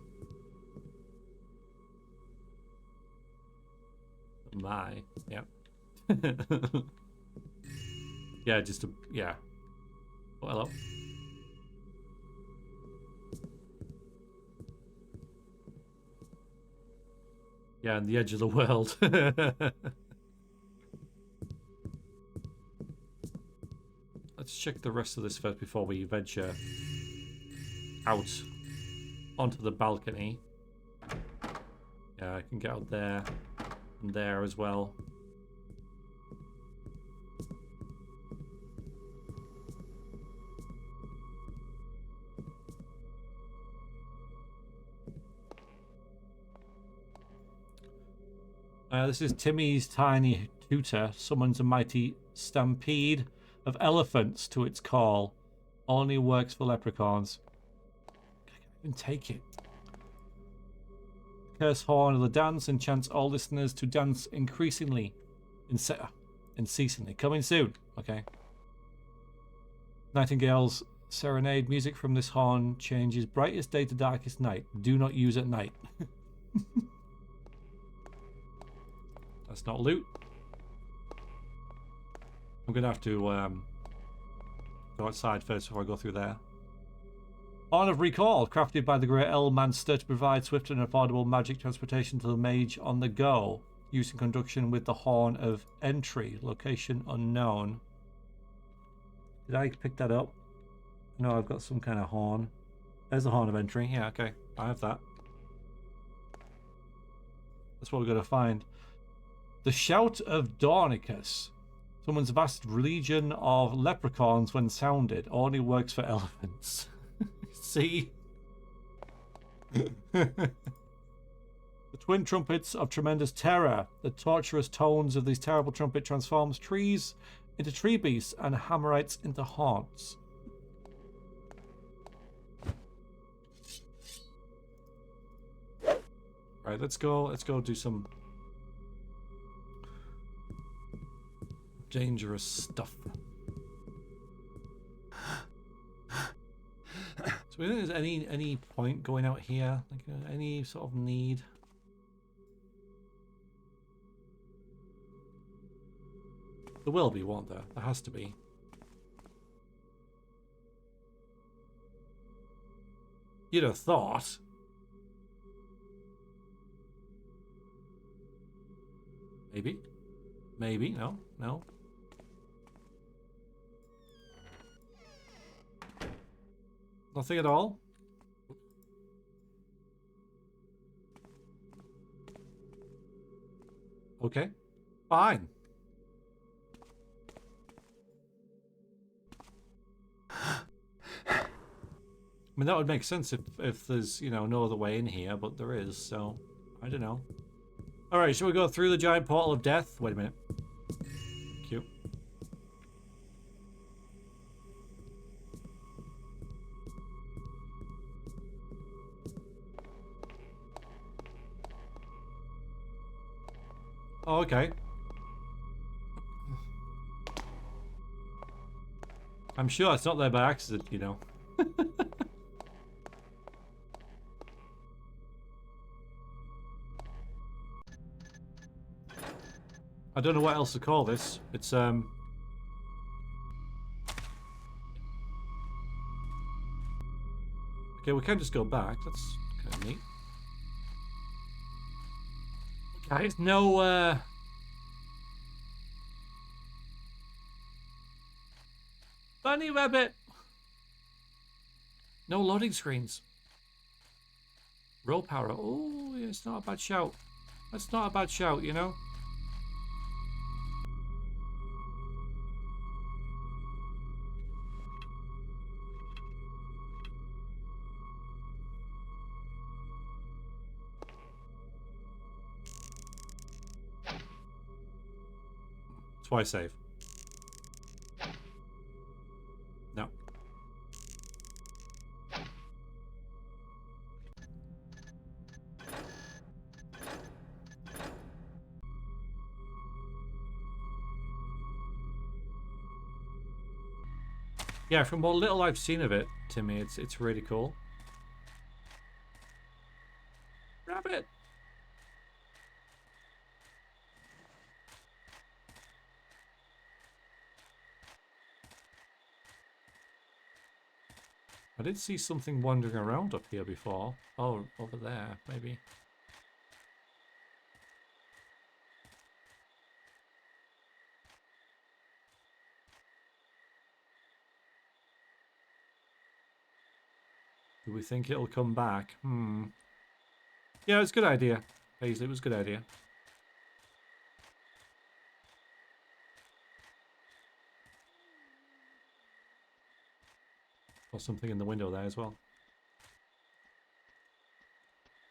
My. Yep. Yeah, just to, yeah. Oh, hello. Yeah, on the edge of the world. Let's check the rest of this first before we venture out onto the balcony. Yeah, I can get out there and there as well. This is Timmy's tiny tutor summons a mighty stampede of elephants to its call. Only works for leprechauns. I can't even take it. Curse horn of the dance enchants all listeners to dance increasingly, unceasingly. Coming soon. Okay. Nightingale's serenade music from this horn changes brightest day to darkest night. Do not use at night. That's not loot. I'm gonna have to go outside first before I go through there. Horn of Recall, crafted by the Great Elmanster to provide swift and affordable magic transportation to the mage on the go. Used in conjunction with the Horn of Entry, location unknown. Did I pick that up? No, I've got some kind of horn. There's the Horn of Entry. Yeah, okay. I have that. That's what we're gonna find. The Shout of Dornicus. Someone's vast legion of leprechauns when sounded. Only works for elephants. See? The twin trumpets of tremendous terror. The torturous tones of these terrible trumpet transforms trees into tree beasts and hammerites into haunts. Right, let's go do some dangerous stuff. So we don't think there's any point going out here, like any sort of need. There will be, won't there? There has to be. You'd have thought. Maybe. Maybe. No. No. Nothing at all? Okay. Fine. I mean, that would make sense if there's, you know, no other way in here, but there is, so I don't know. Alright, shall we go through the giant portal of death? Wait a minute. Cute. Oh, okay. I'm sure it's not there by accident, you know. I don't know what else to call this. It's, okay, we can just go back. That's kind of neat. Guys, no, Bunny rabbit! No loading screens. Roll power. Oh, yeah, it's not a bad shout. That's not a bad shout, you know? That's why I save. No. Yeah, from what little I've seen of it, Timmy, it's really cool. Rabbit! I did see something wandering around up here before. Oh, over there, maybe. Do we think it'll come back? Yeah, it's a good idea. Paisley, it was a good idea. Or something in the window there as well.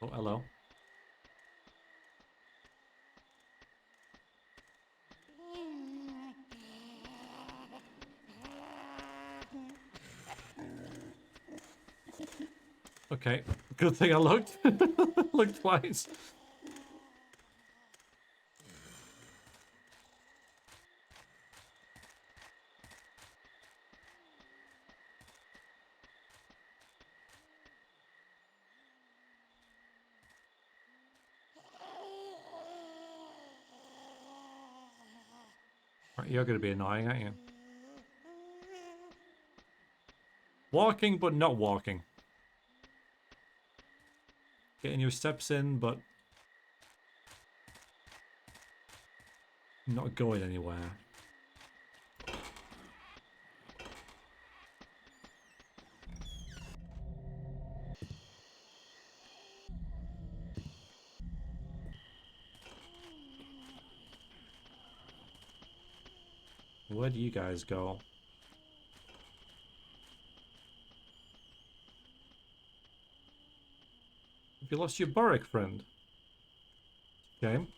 Oh, hello. Okay, good thing I looked. Looked twice. Right, you're going to be annoying, aren't you? Walking, but not walking. Getting your steps in, but not going anywhere. Where do you guys go? Have you lost your Burrick friend? Shame.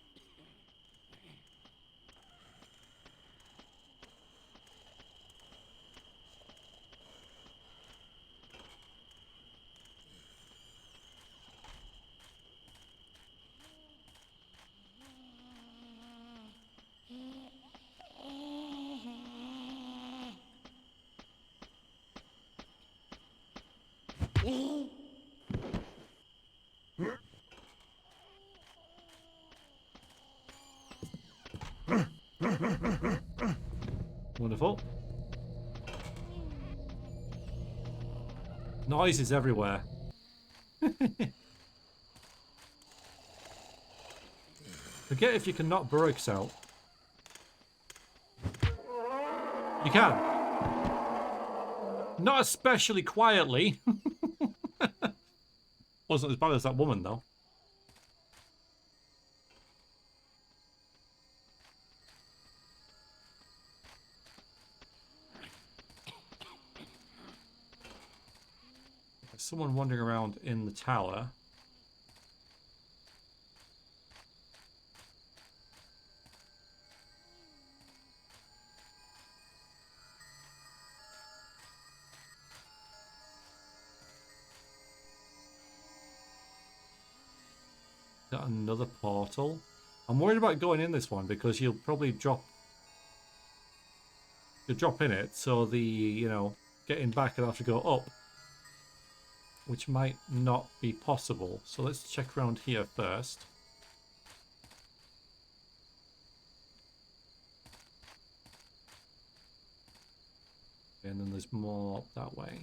Wonderful. Noises everywhere. Forget if you can knock Burricks out. You can. Not especially quietly. Wasn't as bad as that woman, though. There's someone wandering around in the tower. Got another portal. I'm worried about going in this one because you'll probably drop. You'll drop in it, so the, you know, getting back will have to go up, which might not be possible. So let's check around here first. And then there's more up that way.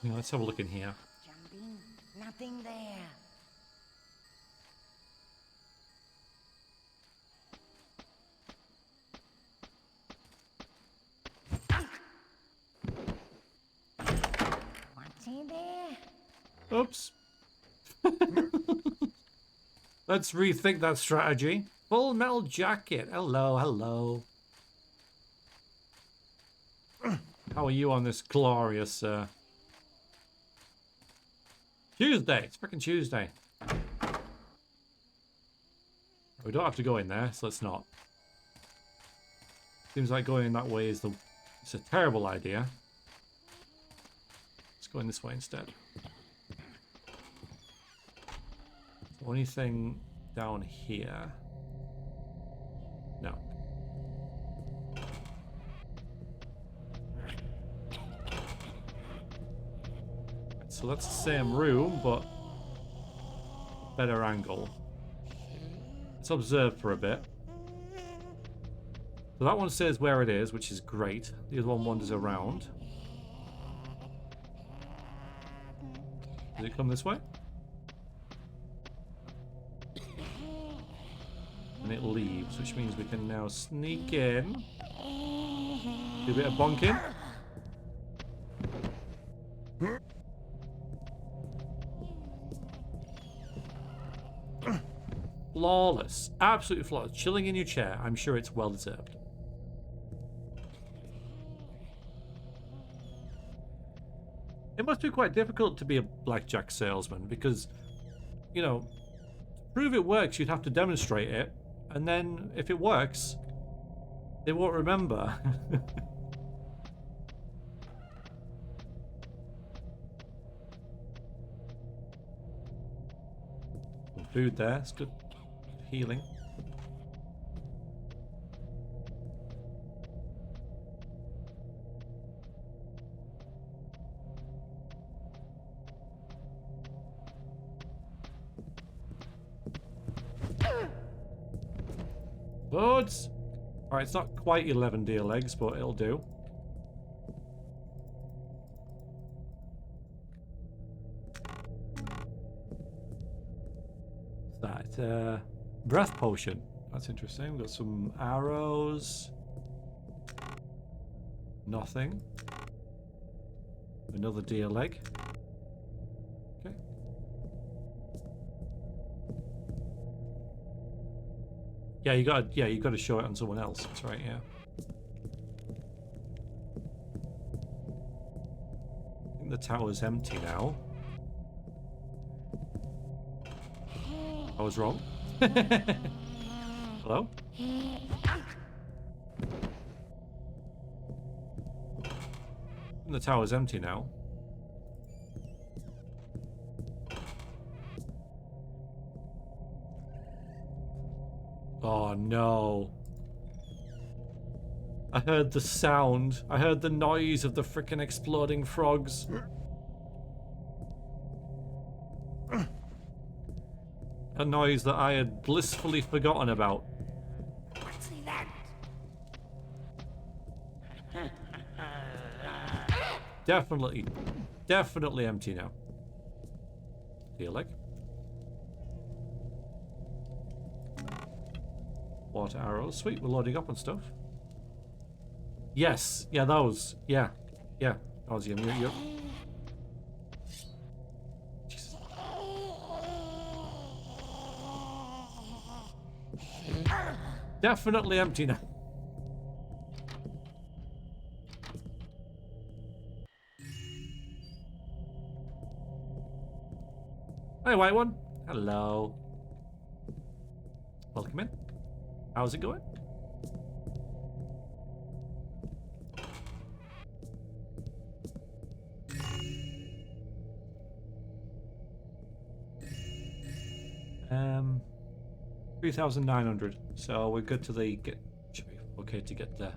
You know, let's have a look in here. Jumping, nothing there. What's in there? Oops. Let's rethink that strategy. Full metal jacket. Hello, hello. How are you on this glorious Tuesday? It's freaking Tuesday. We don't have to go in there, so let's not. Seems like going that way is it's a terrible idea. Let's go in this way instead. So anything down here? No. So that's the same room, but better angle. Let's observe for a bit. So that one says where it is, which is great. The other one wanders around. Does it come this way? And it leaves, which means we can now sneak in. Do a bit of bonking. Flawless. Absolutely flawless. Chilling in your chair. I'm sure it's well deserved. It must be quite difficult to be a blackjack salesman because, you know, to prove it works, you'd have to demonstrate it. And then if it works, they won't remember. Some food there. It's good. Healing. Birds! Alright, it's not quite 11 deer legs, but it'll do. That, breath potion. That's interesting. We've got some arrows. Nothing. Another deer leg. Okay. Yeah, you gotta show it on someone else. That's right, yeah. I think the tower's empty now. I was wrong. Hello? The tower's empty now. Oh no. I heard the sound. I heard the noise of the frickin' exploding frogs. A noise that I had blissfully forgotten about. What's in that? Definitely empty now. Feel like. Water arrows. Sweet, we're loading up on stuff. Yes, yeah, those. Yeah, yeah. Those, yeah, yeah. Jesus. Definitely empty now. Hey, white one. Hello. Welcome in. How's it going? Um, 3,900. So we're good to the get. Should be okay to get the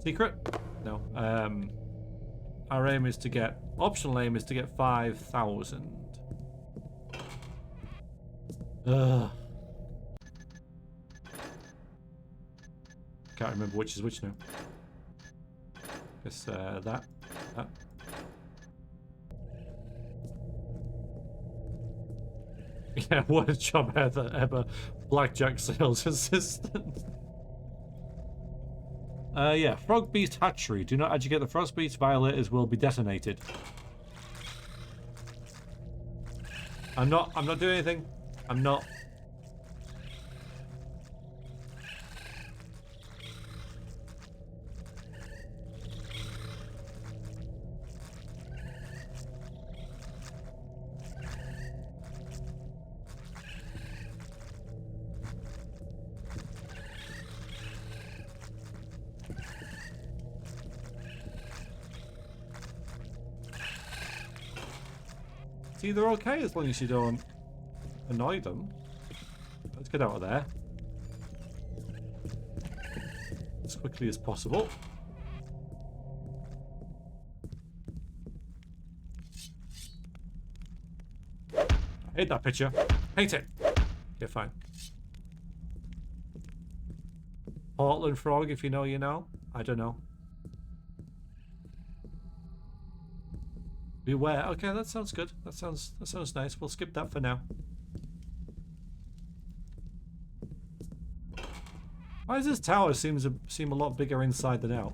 secret. No. Our aim is to get. Optional aim is to get 5,000. Ugh. Can't remember which is which now. Guess that. Yeah, what a job ever. Blackjack sales assistant. Yeah, Frog Beast Hatchery. Do not educate the Frost Beast. Violators will be detonated. I'm not doing anything. I'm not. See, they're okay as long as you don't annoy them. Let's get out of there as quickly as possible. I hate that picture. Hate it. Okay, fine. Portland frog, if you know, you know. I don't know. Beware. Okay, that sounds good. That sounds nice. We'll skip that for now. Why does this tower seem a lot bigger inside than out?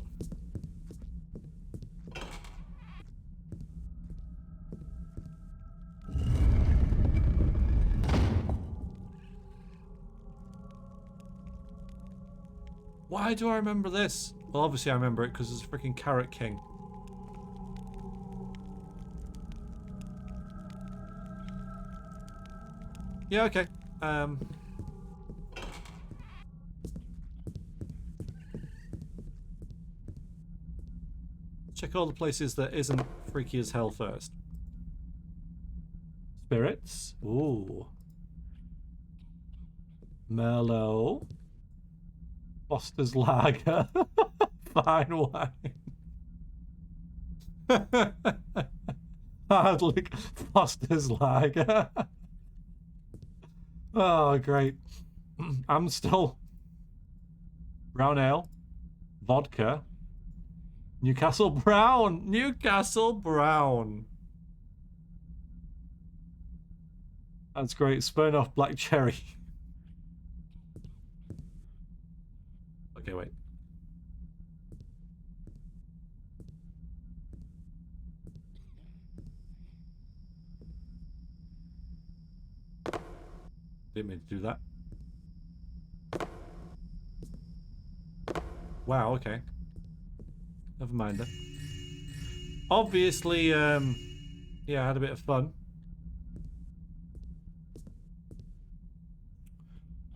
Why do I remember this? Well, obviously I remember it because it's a freaking Carrot King. Yeah, okay. Check all the places that isn't freaky as hell first. Spirits. Ooh. Merlot. Foster's Lager. Fine wine. Hardlick Foster's Lager. Oh, great. Amstel. Brown Ale. Vodka. Newcastle Brown. Newcastle Brown. That's great. Smirnoff Black Cherry. Okay, wait. Didn't mean to do that. Wow, okay. Never mind then. Obviously, yeah, I had a bit of fun.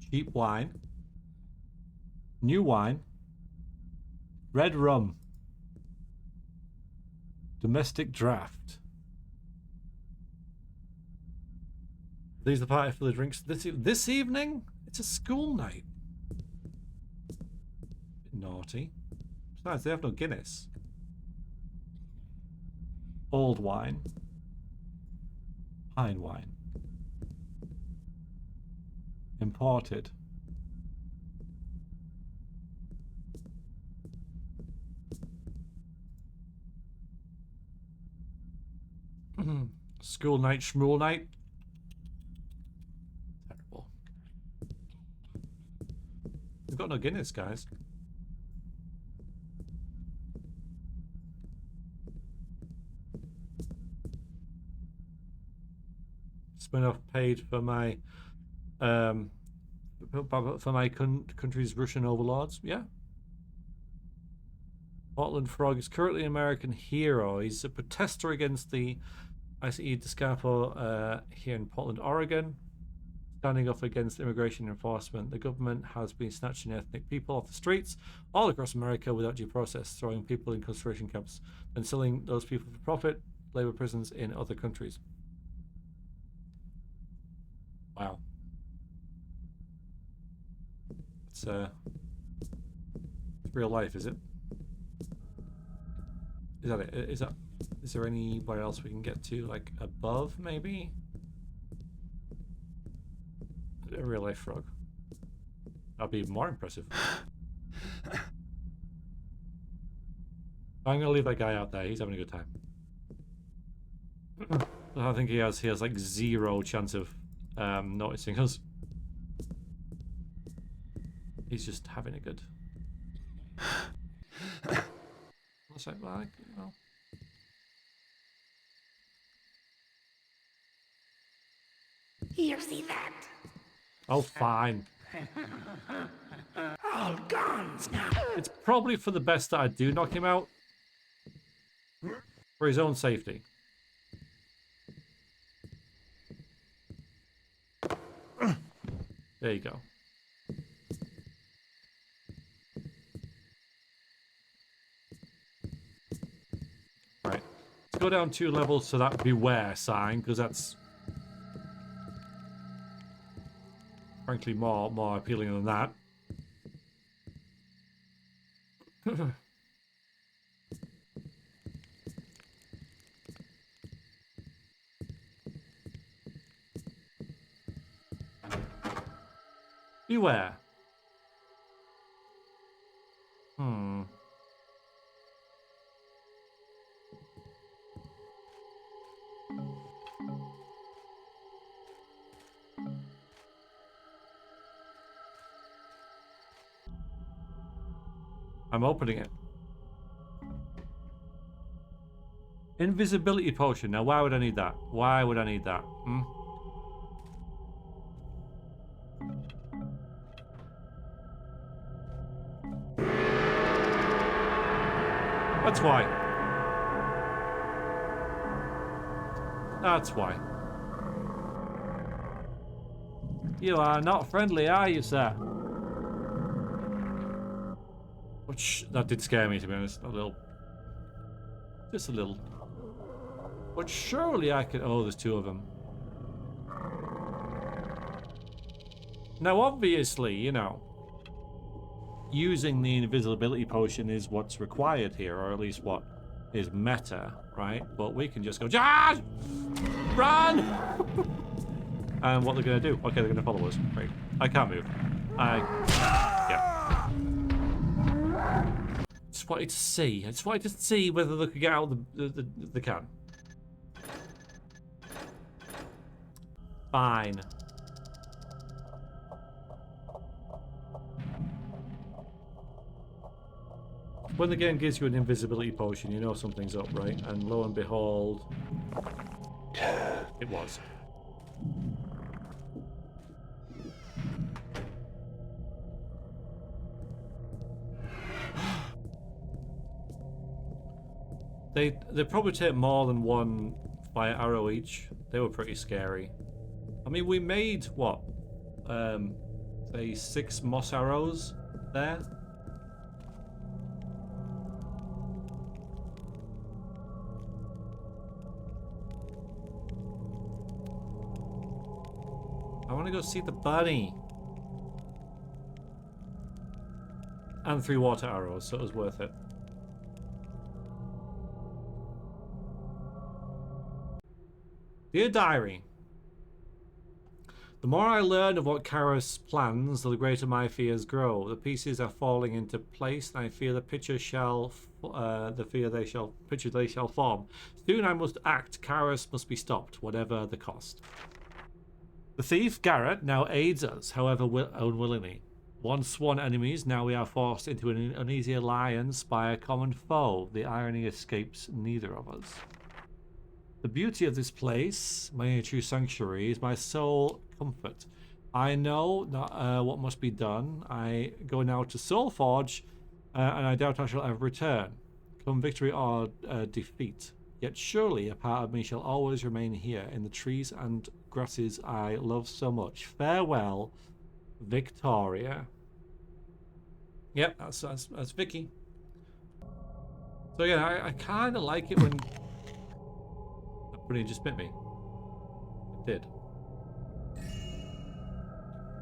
Cheap wine. New wine. Red rum. Domestic draft. These are the party for the drinks this evening? It's a school night. Bit naughty. Besides, they have no Guinness. Old wine. Pine wine. Imported. School night, schmool night. We've got no Guinness, guys. Spinoff paid for my country's Russian overlords. Yeah. Portland Frog is currently an American hero. He's a protester against the ICE Descapo here in Portland, Oregon, standing up against immigration enforcement. The government has been snatching ethnic people off the streets all across America without due process, throwing people in concentration camps and selling those people for profit, labor prisons in other countries. Wow. It's real life, is it? Is that it? Is there anywhere else we can get to, like above, maybe? A real life frog. That'd be more impressive. I'm gonna leave that guy out there. He's having a good time. I think he has like 0 chance of noticing us. He's just having a good. What's that like? Well. You see that? Oh, fine. All guns now. It's probably for the best that I do knock him out. For his own safety. There you go. Right. Let's go down 2 levels to that beware sign, because that's frankly more appealing than that. Beware. I'm opening it. Invisibility potion. Now, why would I need that? Why would I need that? That's why. That's why. You are not friendly, are you, sir? Which, that did scare me, to be honest. A little. Just a little. But surely I could... Oh, there's 2 of them. Now, obviously, you know, using the invisibility potion is what's required here, or at least what is meta, right? But we can just go, Josh! Run! And what they're going to do? Okay, they're going to follow us. Great. I can't move. Yeah. Just wanted to see. I just wanted to see whether they could get out of the can. Fine. When the game gives you an invisibility potion, you know something's up, right? And lo and behold, it was. They probably take more than 1 fire arrow each. They were pretty scary. I mean, we made what? Say 6 moss arrows there. I want to go see the bunny. And 3 water arrows, so it was worth it. Dear Diary, the more I learn of what Karas plans, the greater my fears grow. The pieces are falling into place, and I fear the picture they shall form. Soon I must act. Karas must be stopped, whatever the cost. The thief Garrett now aids us, however unwillingly. Once sworn enemies, now we are forced into an uneasy alliance by a common foe. The irony escapes neither of us. The beauty of this place, my true sanctuary, is my sole comfort. I know that, what must be done. I go now to Soulforge, and I doubt I shall ever return. Come victory or defeat. Yet surely a part of me shall always remain here in the trees and grasses I love so much. Farewell, Victoria. Yep, that's Vicky. So yeah, I kind of like it when... When he just bit me. It did.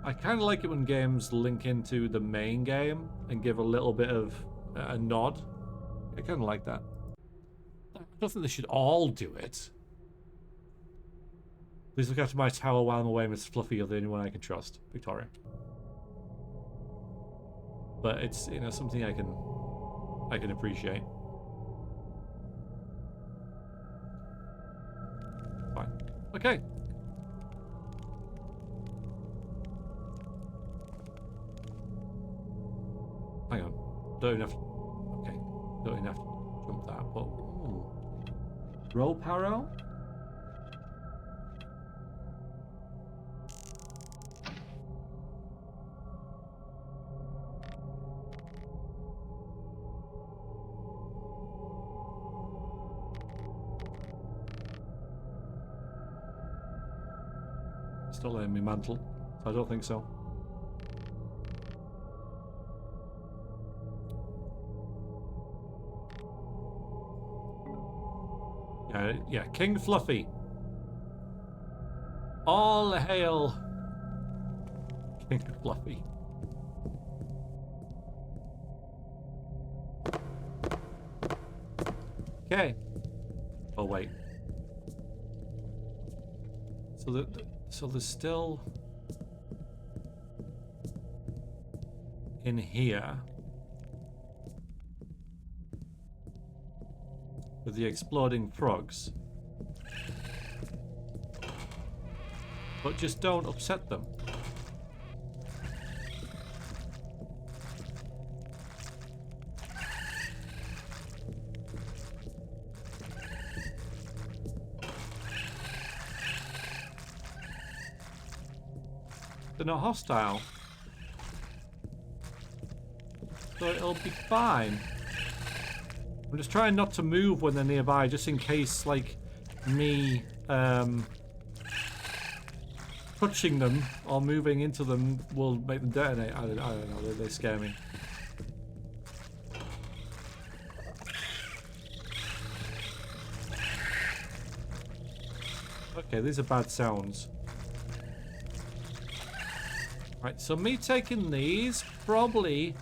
I kind of like it when games link into the main game and give a little bit of a nod. I kind of like that. I don't think they should all do it. Please look after my tower while I'm away, Miss Fluffy. You're the only one I can trust. Victoria. But it's, you know, something I can appreciate. Fine. Okay. Hang on. Don't even have to... Okay. Don't even have to jump that, but... Ooh. Roll Paro? Still letting me mantle, so I don't think so. Yeah, King Fluffy. All hail King Fluffy. Okay. Oh wait. So there's still in here with the exploding frogs. But just don't upset them. They're not hostile. So it'll be fine. I'm just trying not to move when they're nearby, just in case, like, me touching them or moving into them will make them detonate. I don't know, they scare me. Okay, these are bad sounds. Right, so me taking these, probably...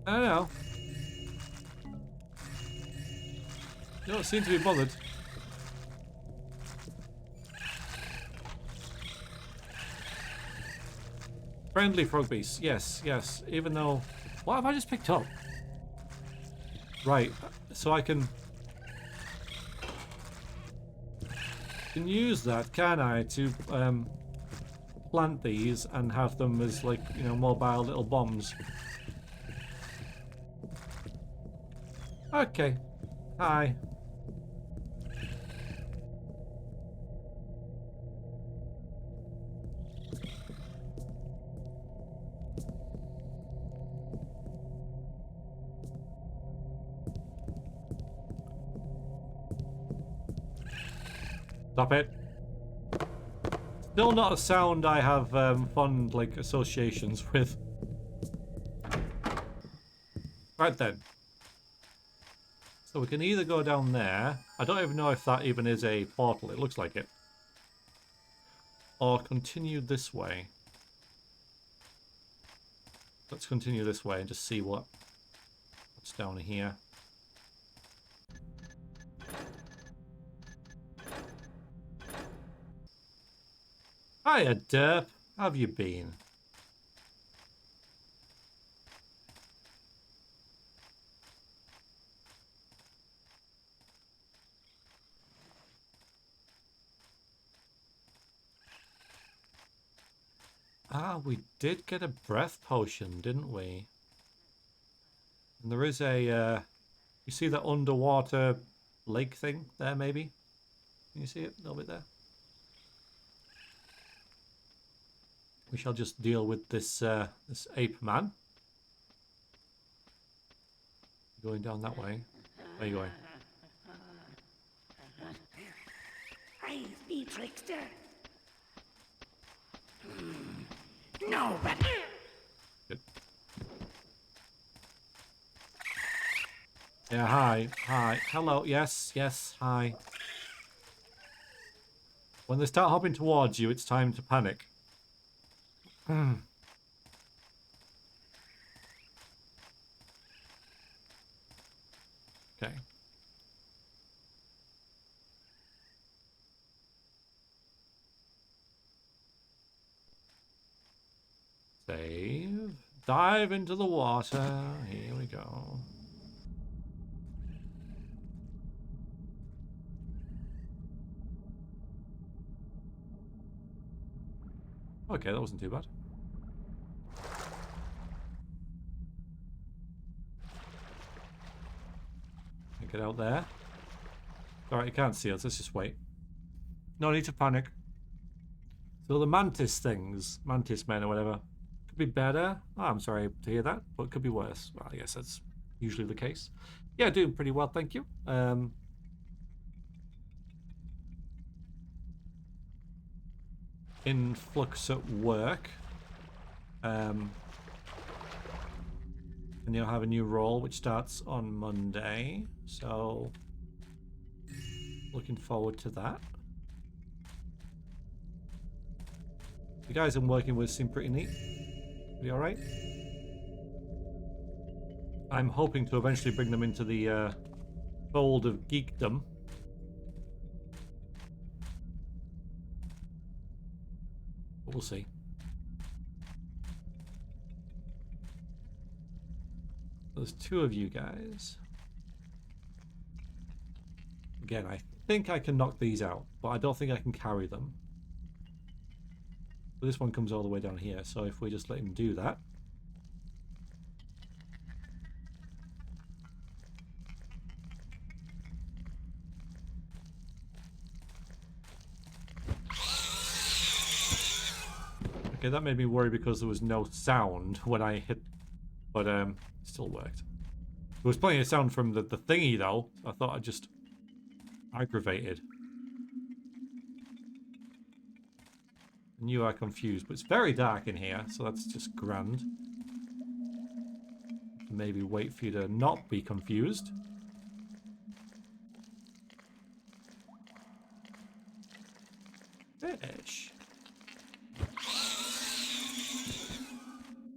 I don't know. You don't seem to be bothered. Friendly frog beasts, yes, yes. Even though... What have I just picked up? Right, so I can use that, can I, to plant these and have them as, like, you know, mobile little bombs. Okay. Hi. Stop it. Still not a sound I have fond, like, associations with. Right then. So we can either go down there. I don't even know if that even is a portal. It looks like it. Or continue this way. Let's continue this way and just see what's down here. Hiya, Derp. How have you been? Ah, we did get a breath potion, didn't we? And there is a, you see that underwater lake thing there, maybe? Can you see it a little bit there? We shall just deal with this, this ape man. Going down that way. Where are you going? I be trickster. No, but Good. Yeah, hi. Hi. Hello. Yes, yes, hi. When they start hopping towards you, it's time to panic. Okay. Save. Dive into the water. Here we go. Okay, that wasn't too bad. Get out there. Alright, you can't see us. Let's just wait. No need to panic. So the mantis things, mantis men or whatever, could be better. Oh, I'm sorry to hear that, but it could be worse. Well, I guess that's usually the case. Yeah, doing pretty well, thank you. In flux at work. And you'll have a new role which starts on Monday. So looking forward to that. The guys I'm working with seem pretty neat. Be alright. I'm hoping to eventually bring them into the fold of geekdom. But we'll see. There's two of you guys. Again, I think I can knock these out, but I don't think I can carry them. But this one comes all the way down here, so if we just let him do that. Okay, that made me worry because there was no sound when I hit, but it still worked. There was plenty of sound from the thingy though. I thought I just aggravated. And you are confused, but it's very dark in here, so that's just grand. Maybe wait for you to not be confused. Fish.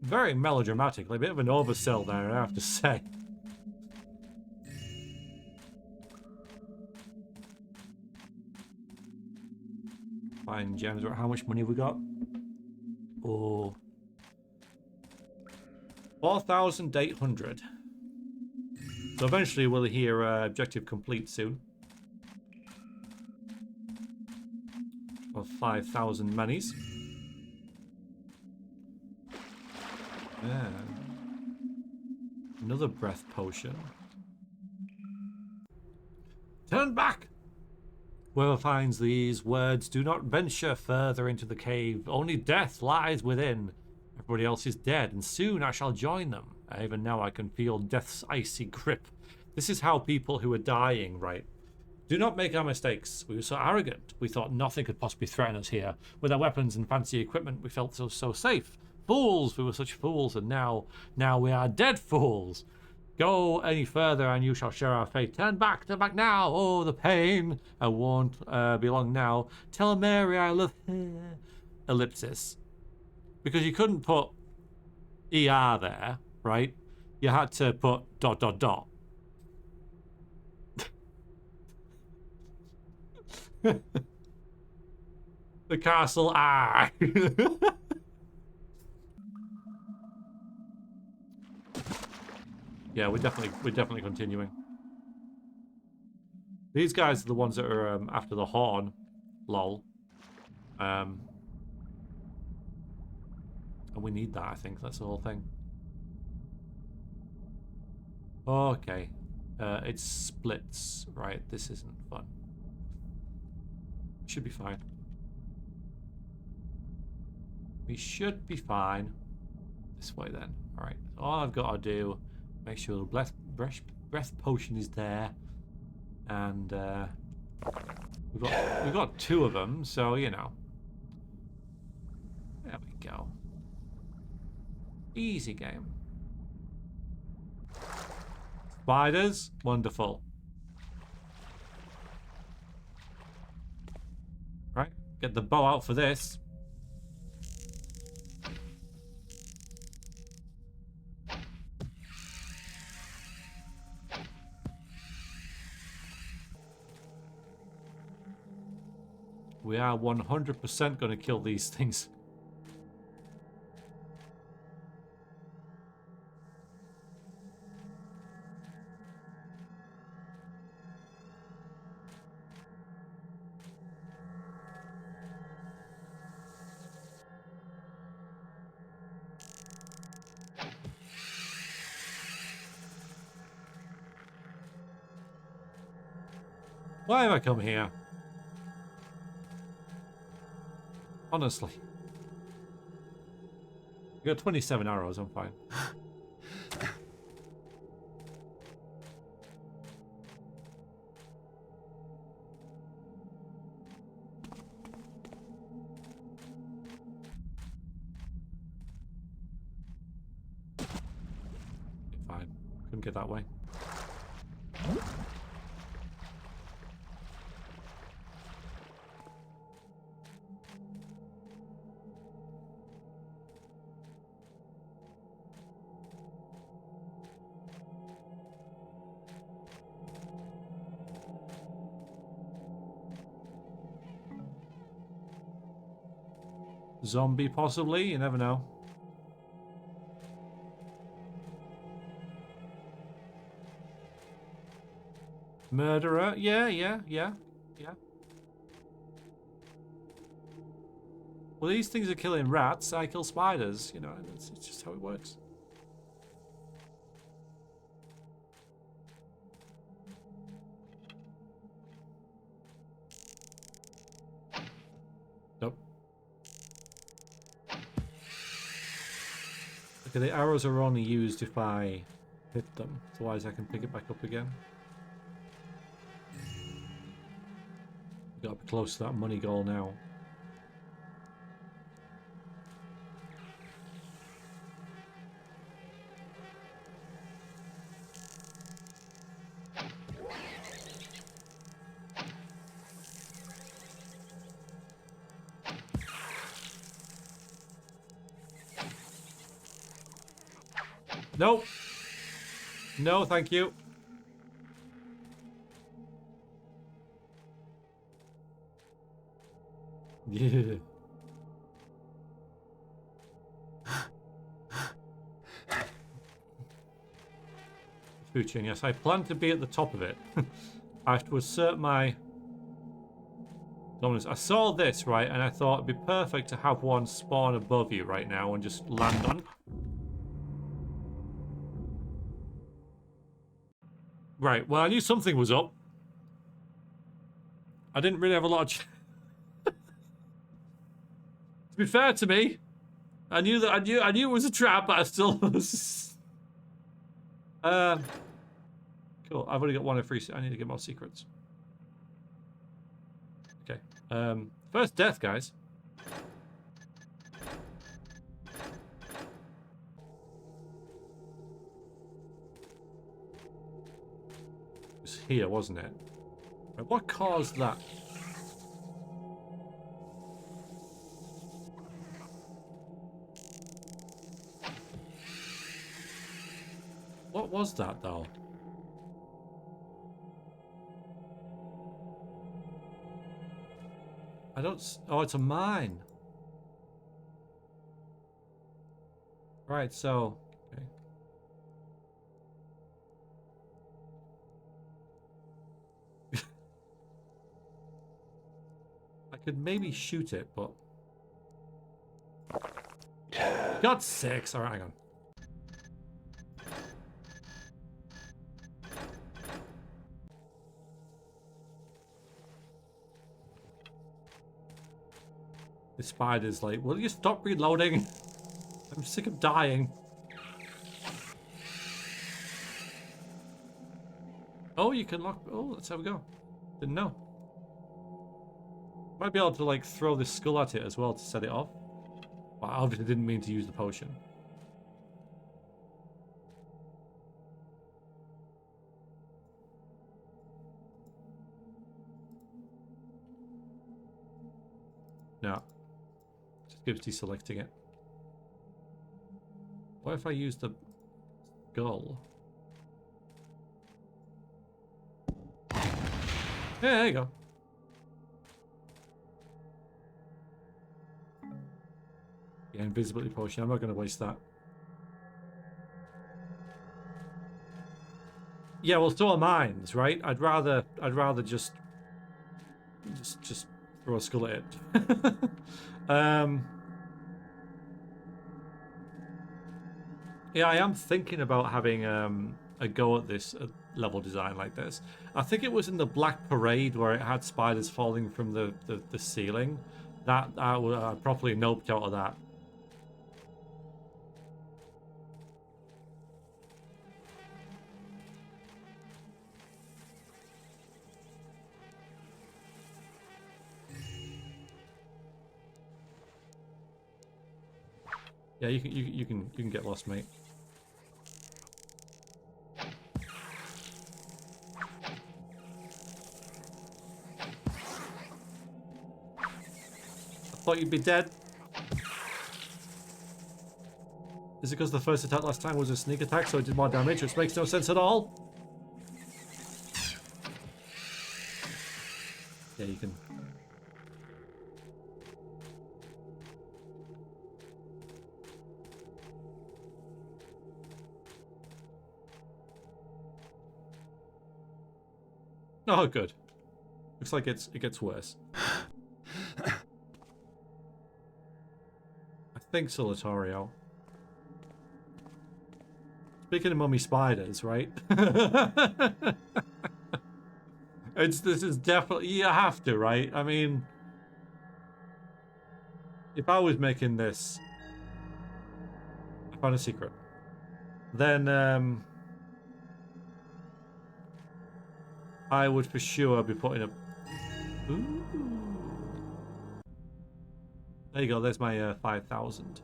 Very melodramatic, like a bit of an oversell there, I have to say. Fine gems. How much money have we got? Oh, 4,800. So eventually we'll hear objective complete soon. Of 5,000 monies. Yeah. Another breath potion. Turn back! Whoever finds these words, do not venture further into the cave. Only death lies within. Everybody else is dead, and soon I shall join them. Even now I can feel death's icy grip. This is how people who are dying, right? Do not make our mistakes. We were so arrogant. We thought nothing could possibly threaten us here. With our weapons and fancy equipment, we felt so safe. Fools! We were such fools, and now we are dead fools. Go any further and you shall share our fate. Turn back now. Oh, the pain. I won't be long now. Tell Mary I love her. Ellipsis. Because you couldn't put ER there, right? You had to put ... The castle, ah. Yeah, we're definitely continuing. These guys are the ones that are after the horn. Lol. And we need that, I think. That's the whole thing. Okay. It splits. Right, this isn't fun. Should be fine. We should be fine. This way then. Alright. All I've got to do, make sure the breath potion is there. And we've got 2 of them, so you know. There we go. Easy game. Spiders, wonderful. Right, get the bow out for this. We are 100% going to kill these things. Why have I come here? Honestly. I got 27 arrows, I'm fine. Fine. Couldn't get that way. Zombie, possibly. You never know. Murderer. Yeah. Well, these things are killing rats. I kill spiders. You know, it's just how it works. Nope. Okay, the arrows are only used if I hit them. Otherwise, I can pick it back up again. Gotta be close to that money goal now. Nope. No, thank you. Yeah. Food chain, yes. I plan to be at the top of it. I have to assert my dominance. I saw this, right, and I thought it'd be perfect to have one spawn above you right now and just land on. Right, well, I knew something was up. I didn't really have a lot of... To be fair to me, I knew it was a trap, but I still was... Cool, I've only got 1 of 3, I need to get more secrets. Okay, first death, guys. It was here, wasn't it? Right, what caused that? What was that, though? I don't... Oh, it's a mine. Right, so... Okay. I could maybe shoot it, but... God's sakes. Alright, hang on. The spider's like, will you stop reloading? I'm sick of dying. Oh, you can lock... Oh, let's have a go. Didn't know. Might be able to, like, throw this skull at it as well to set it off. But I obviously didn't mean to use the potion. No. Just keeps deselecting it. What if I use the skull? Yeah, there you go. Yeah, invisibility potion. I'm not going to waste that. Yeah, well, so are mines, right? I'd rather just throw a skull at it. Yeah, I am thinking about having a go at this level design like this. I think it was in the Black Parade where it had spiders falling from the ceiling. That I properly noped out of that. Yeah, you can get lost, mate. I thought you'd be dead. Is it because the first attack last time was a sneak attack, so it did more damage, which makes no sense at all? Yeah, you can. Oh, good. Looks like it gets worse. I think Solitario. Speaking of mummy spiders, right? This is definitely, you have to, right? I mean, if I was making this, I found a secret, then I would for sure be putting a... Ooh. There you go, there's my 5,000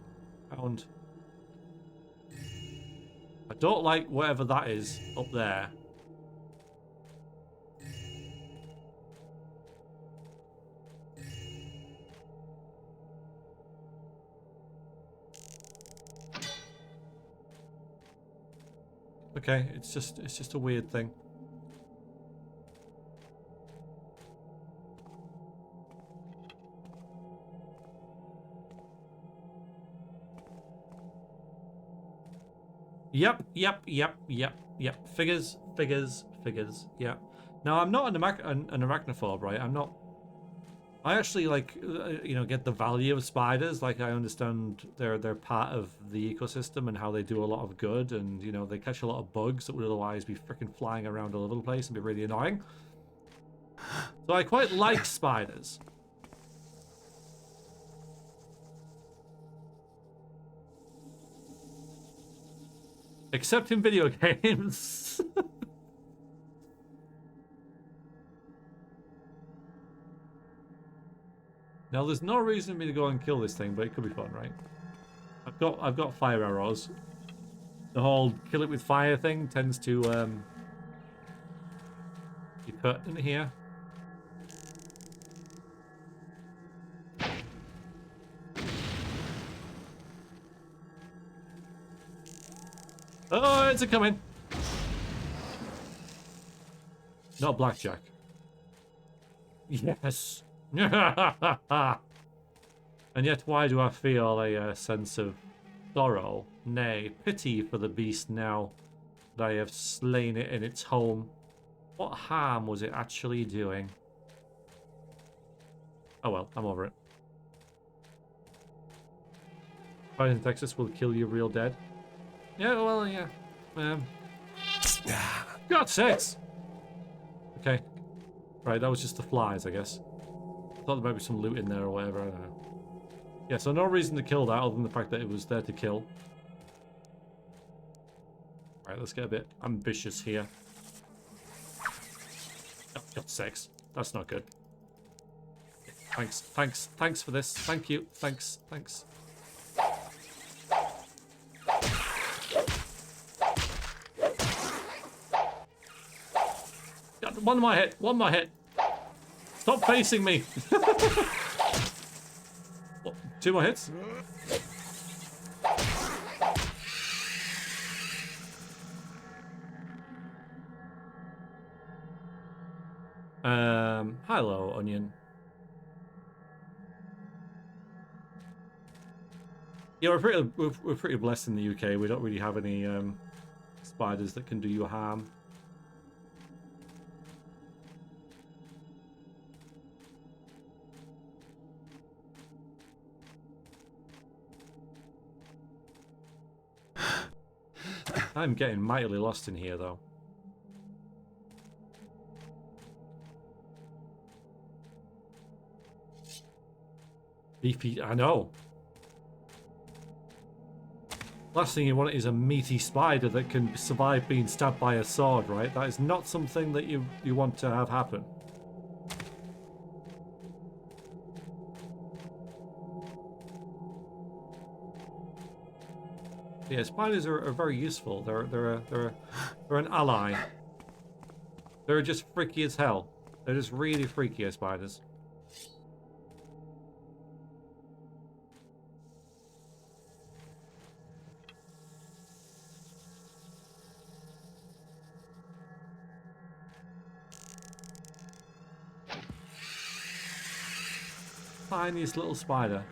pound. I don't like whatever that is up there. Okay, it's just a weird thing. Yep. Figures. Yeah. Now, I'm not an arachnophobe, right? I'm not. I actually like, you know, get the value of spiders. Like, I understand they're part of the ecosystem and how they do a lot of good, and you know, they catch a lot of bugs that would otherwise be freaking flying around all over the place and be really annoying. So I quite like spiders. Except in video games. Now, there's no reason for me to go and kill this thing, but it could be fun, right? I've got fire arrows. The whole kill it with fire thing tends to be put in here. Oh, it's a coming. Not blackjack. Yes. And yet, why do I feel a sense of sorrow, nay, pity for the beast now that I have slain it in its home? What harm was it actually doing? Oh well, I'm over it. Spiders in Texas will kill you real dead. Yeah, well, yeah. God sakes! Okay. Right, that was just the flies, I guess. I thought there might be some loot in there or whatever, I don't know. Yeah, so no reason to kill that other than the fact that it was there to kill. Alright, let's get a bit ambitious here. Oh, God sakes. That's not good. Thanks for this. Thank you. Thanks. God, one more hit. Stop facing me. What, 2 more hits? Hello, onion. Yeah, we're pretty blessed in the UK. We don't really have any spiders that can do you harm. I'm getting mightily lost in here, though. Beefy, I know. Last thing you want is a meaty spider that can survive being stabbed by a sword, right? That is not something that you want to have happen. Yeah, spiders are very useful. They're an ally. They're just freaky as hell. They're just really freaky as spiders. Tiniest little spider.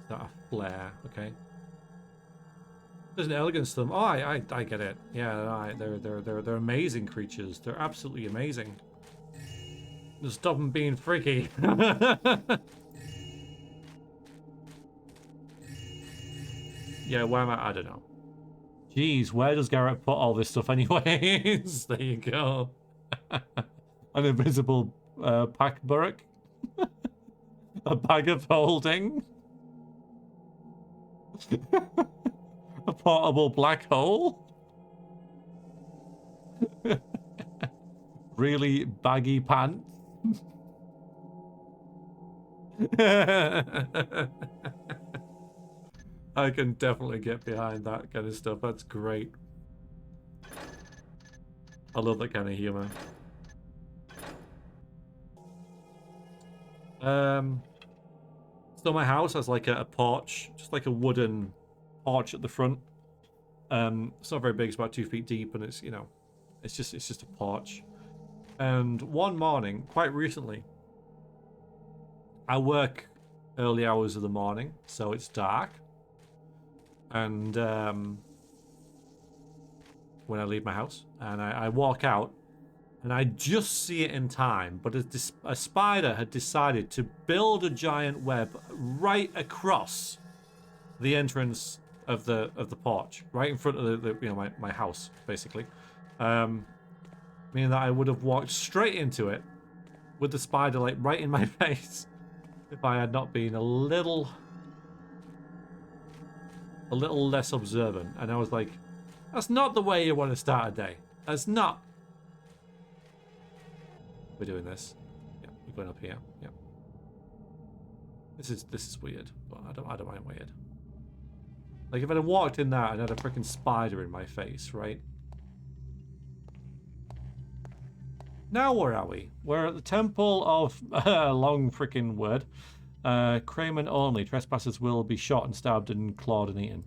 Is that a flare? Okay. There's an elegance to them. Oh, I get it. Yeah, they're amazing creatures. They're absolutely amazing. Just stop them being freaky. Yeah, where am I? I don't know. Jeez, where does Garrett put all this stuff anyways? There you go. An invisible pack burrock. A bag of holding. A portable black hole. Really baggy pants. I can definitely get behind that kind of stuff. That's great. I love that kind of humor. So my house has like a porch, just like a wooden porch at the front. It's not very big. It's about 2 feet deep, and it's, you know, it's just a porch. And one morning, quite recently, I work early hours of the morning, so it's dark. And when I leave my house, and I walk out, and I just see it in time, but a spider had decided to build a giant web right across the entrance of the porch, right in front of the you know, my house, basically. Meaning that I would have walked straight into it with the spider like right in my face if I had not been a little less observant. And I was like, that's not the way you want to start a day. That's not. We're doing this. Yeah, we're going up here. Yeah. This is weird, but I don't mind weird. Like if I'd have walked in there and had a freaking spider in my face, right? Now where are we? We're at the Temple of long freaking word. Craymen only. Trespassers will be shot and stabbed and clawed and eaten.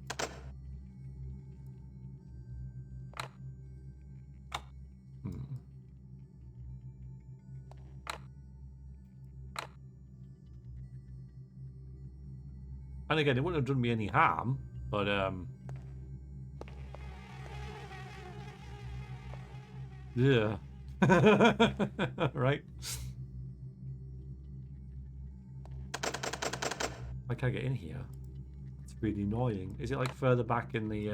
And again, it wouldn't have done me any harm, but Yeah. Right? I can't get in here. It's really annoying. Is it like further back in the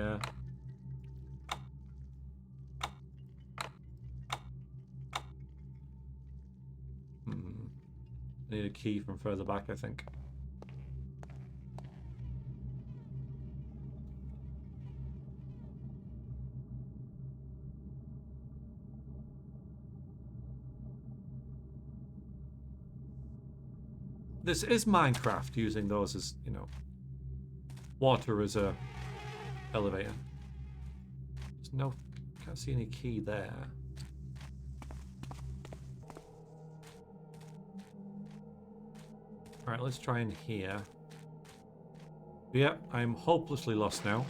I need a key from further back, I think. This is Minecraft, using those as, you know, water as a elevator. There's no, can't see any key there. Alright, let's try in here. Yep, I'm hopelessly lost now.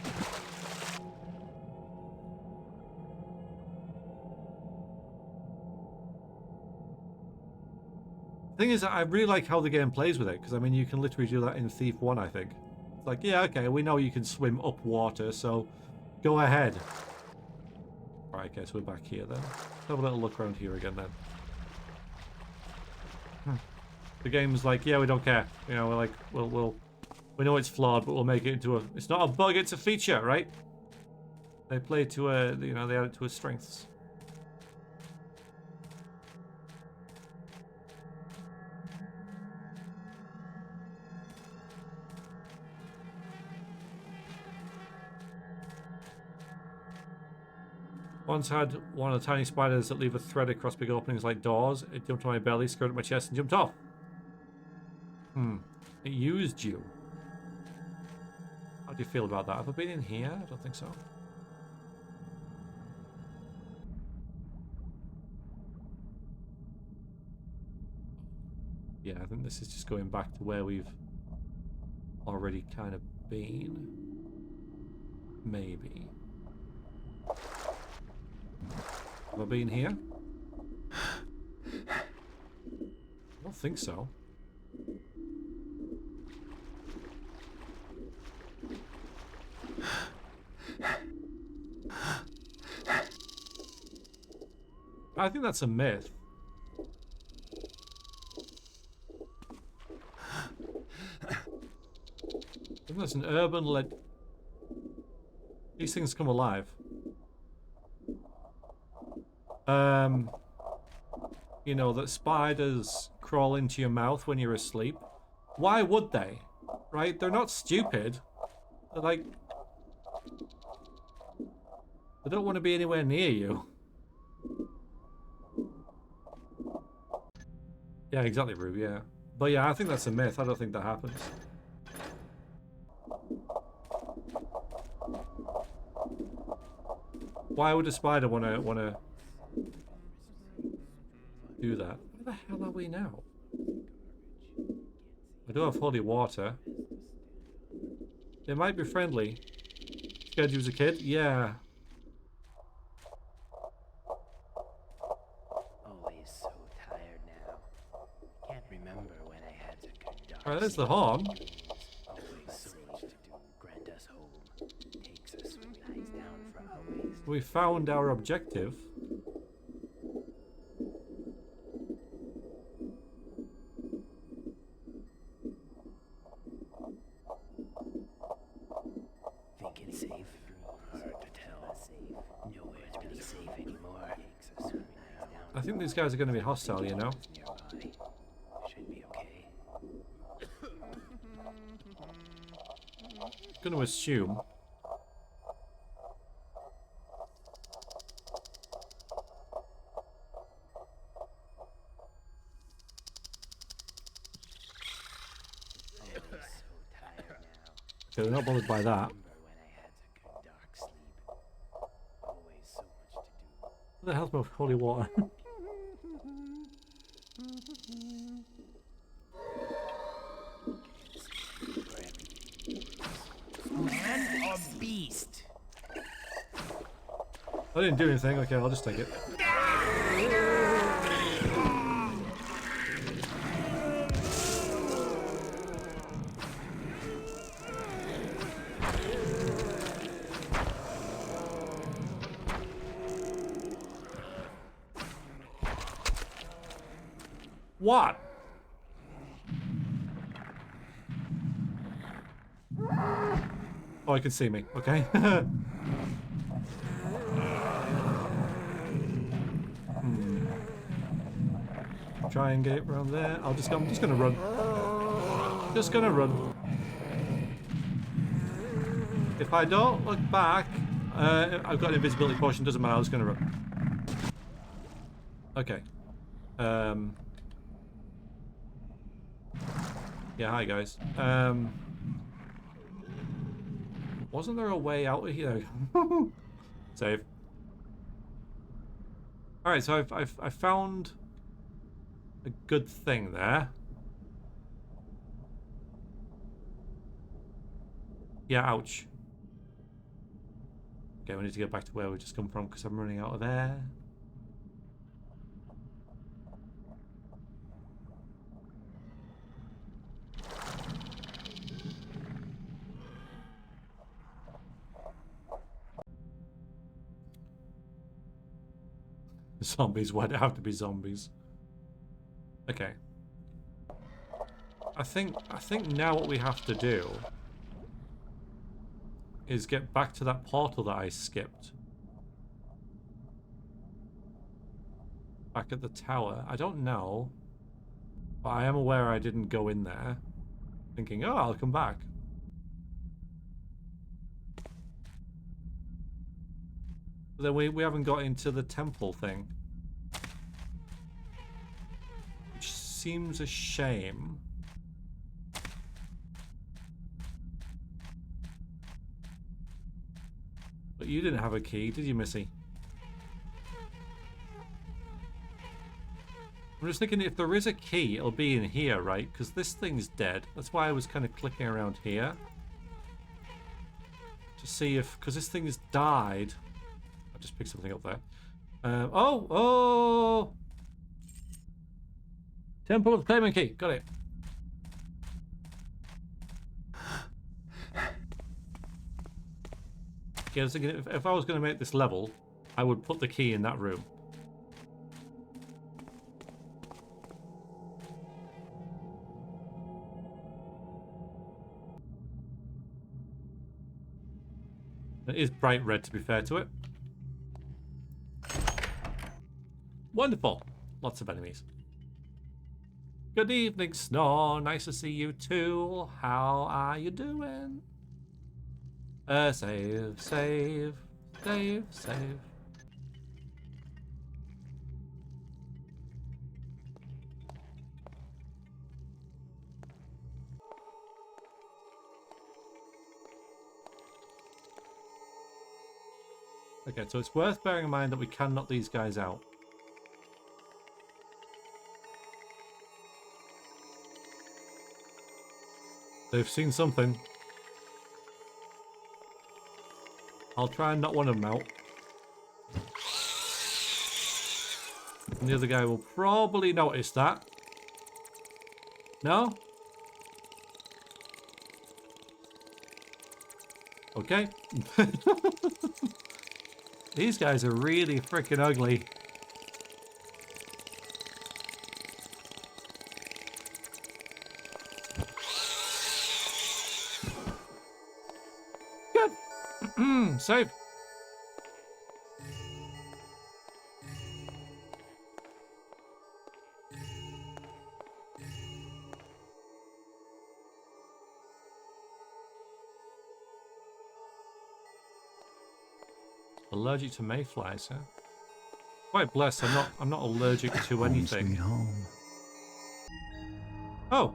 Thing is, I really like how the game plays with it, because I mean, you can literally do that in Thief 1, I think. It's like, yeah, okay, we know you can swim up water, so go ahead. Right, okay, so we're back here then. Let's have a little look around here again then. The game's like, yeah, we don't care. You know, we're like, we know it's flawed, but we'll make it into a. It's not a bug, it's a feature, right? They play to a, you know, they add it to its strengths. Once had one of the tiny spiders that leave a thread across big openings like doors. It jumped on my belly, skirted my chest, and jumped off. It used you. How do you feel about that? Have I been in here? I don't think so. Yeah, I think this is just going back to where we've already kind of been. Maybe. Have I been here? I don't think so. I think that's a myth. I think that's an urban legend. These things come alive. You know, that spiders crawl into your mouth when you're asleep. Why would they? Right? They're not stupid. They're like... They don't want to be anywhere near you. Yeah, exactly, Rue, yeah. But yeah, I think that's a myth. I don't think that happens. Why would a spider wanna do that? Where the hell are we now? I do have holy water. They might be friendly. Scared you as a kid? Yeah. Always so tired now. Can't remember when I had a good dark Alright, there's the sleep. horn. Always so much to do. Grant us home. Takes us lies down for hours. We found our objective. Think it's safe? Hard to tell. Nowhere to be safe anymore. Takes us lies down. I think these guys are going to be hostile, you know? Nearby. Should be okay. Going to assume. Always so tired now. Okay, they're not bothered by that. Remember when I had a good dark sleep. Always so much to do. What the hell's my holy water? Man or beast? I didn't do anything. Okay, I'll just take it. What? Oh, I can see me. Okay. Try and get it around there. I'm just gonna run. Just gonna run. If I don't look back, I've got an invisibility potion. Doesn't matter. I'm just gonna run. Okay. Yeah. Hi guys. Wasn't there a way out of here? Save. All right. So I found a good thing there. Yeah, ouch. Okay, we need to get back to where we just come from because I'm running out of air. Zombies, why'd it have to be zombies? Okay. I think now what we have to do is get back to that portal that I skipped. Back at the tower. I don't know. But I am aware I didn't go in there. Thinking, oh, I'll come back. But then we haven't got into the temple thing. Which seems a shame. But you didn't have a key, did you, Missy? I'm just thinking if there is a key, it'll be in here, right? Because this thing's dead. That's why I was kind of clicking around here. To see if... Because this thing has died. I just picked something up there. Oh! Temple of Claimant Key. Got it. Yeah, I was thinking if I was going to make this level, I would put the key in that room. It is bright red, to be fair to it. Wonderful. Lots of enemies. Good evening, Snore. Nice to see you too. How are you doing? Save. Okay, so it's worth bearing in mind that we can knock these guys out. They've seen something. I'll try and knock one of them out. And the other guy will probably notice that. No? Okay. These guys are really freaking ugly. Good. Save. Allergic to mayflies, huh? Quite blessed. I'm not allergic to anything. Sweet home. Oh.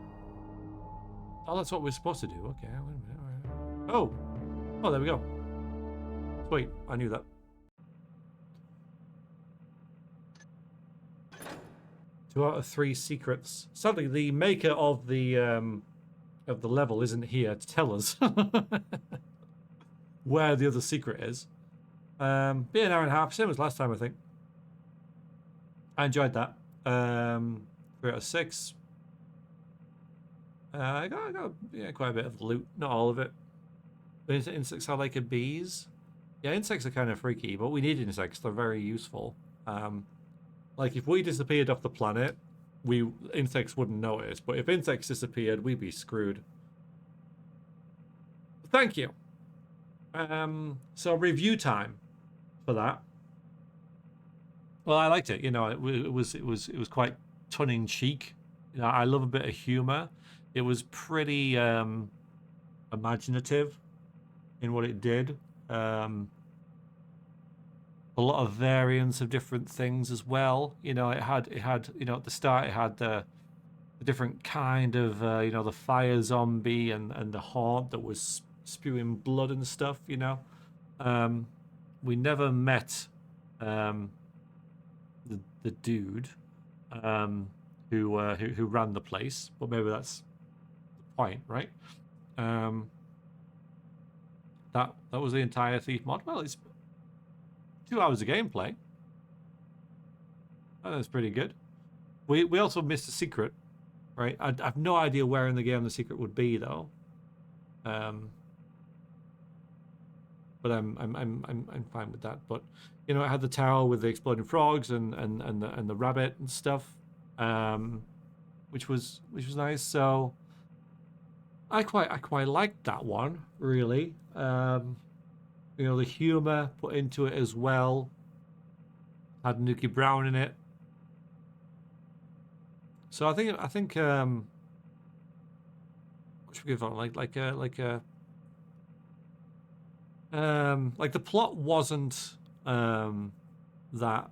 Oh, that's what we're supposed to do. Okay, wait a minute. Oh. Oh, there we go. Sweet. I knew that. 2 out of 3 secrets. Sadly, the maker of the level isn't here to tell us where the other secret is. Be an hour and a half, same as last time, I think. I enjoyed that. 3 out of 6. I got yeah, quite a bit of loot, not all of it. But insects are like a bees. Yeah, insects are kind of freaky, but we need insects. They're very useful. Like if we disappeared off the planet, insects wouldn't notice, but if insects disappeared, we'd be screwed. Thank you. So review time for that. Well, I liked it. You know, it was quite tongue in cheek. You know, I love a bit of humor. It was pretty imaginative in what it did. A lot of variants of different things as well. You know, it had you know, at the start it had the different kind of you know, the fire zombie and the haunt that was spewing blood and stuff. You know, we never met the dude who ran the place, but maybe that's the point, right? That was the entire Thief mod. Well, it's 2 hours of gameplay. That's pretty good. We also missed a secret, right? I have no idea where in the game the secret would be though. But I'm fine with that. But you know, it had the tower with the exploding frogs and the rabbit and stuff, which was nice. So I quite liked that one, really. You know, the humor put into it as well. Had Nuki Brown in it. So I think what should we give on? Like the plot wasn't that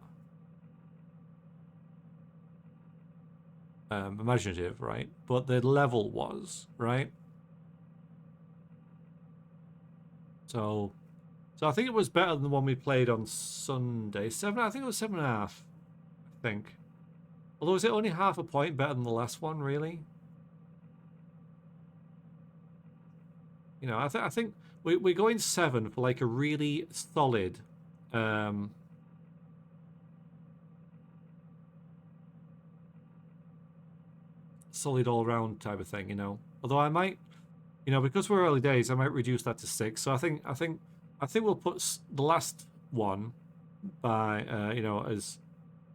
imaginative, right? But the level was, right? So I think it was better than the one we played on Sunday. I think it was 7.5. I think. Although, is it only half a point better than the last one, really? You know, I think we're going 7 for like a really solid solid all-round type of thing, you know. Although I might, you know, because we're early days, I might reduce that to 6. So I think we'll put the last one by you know, as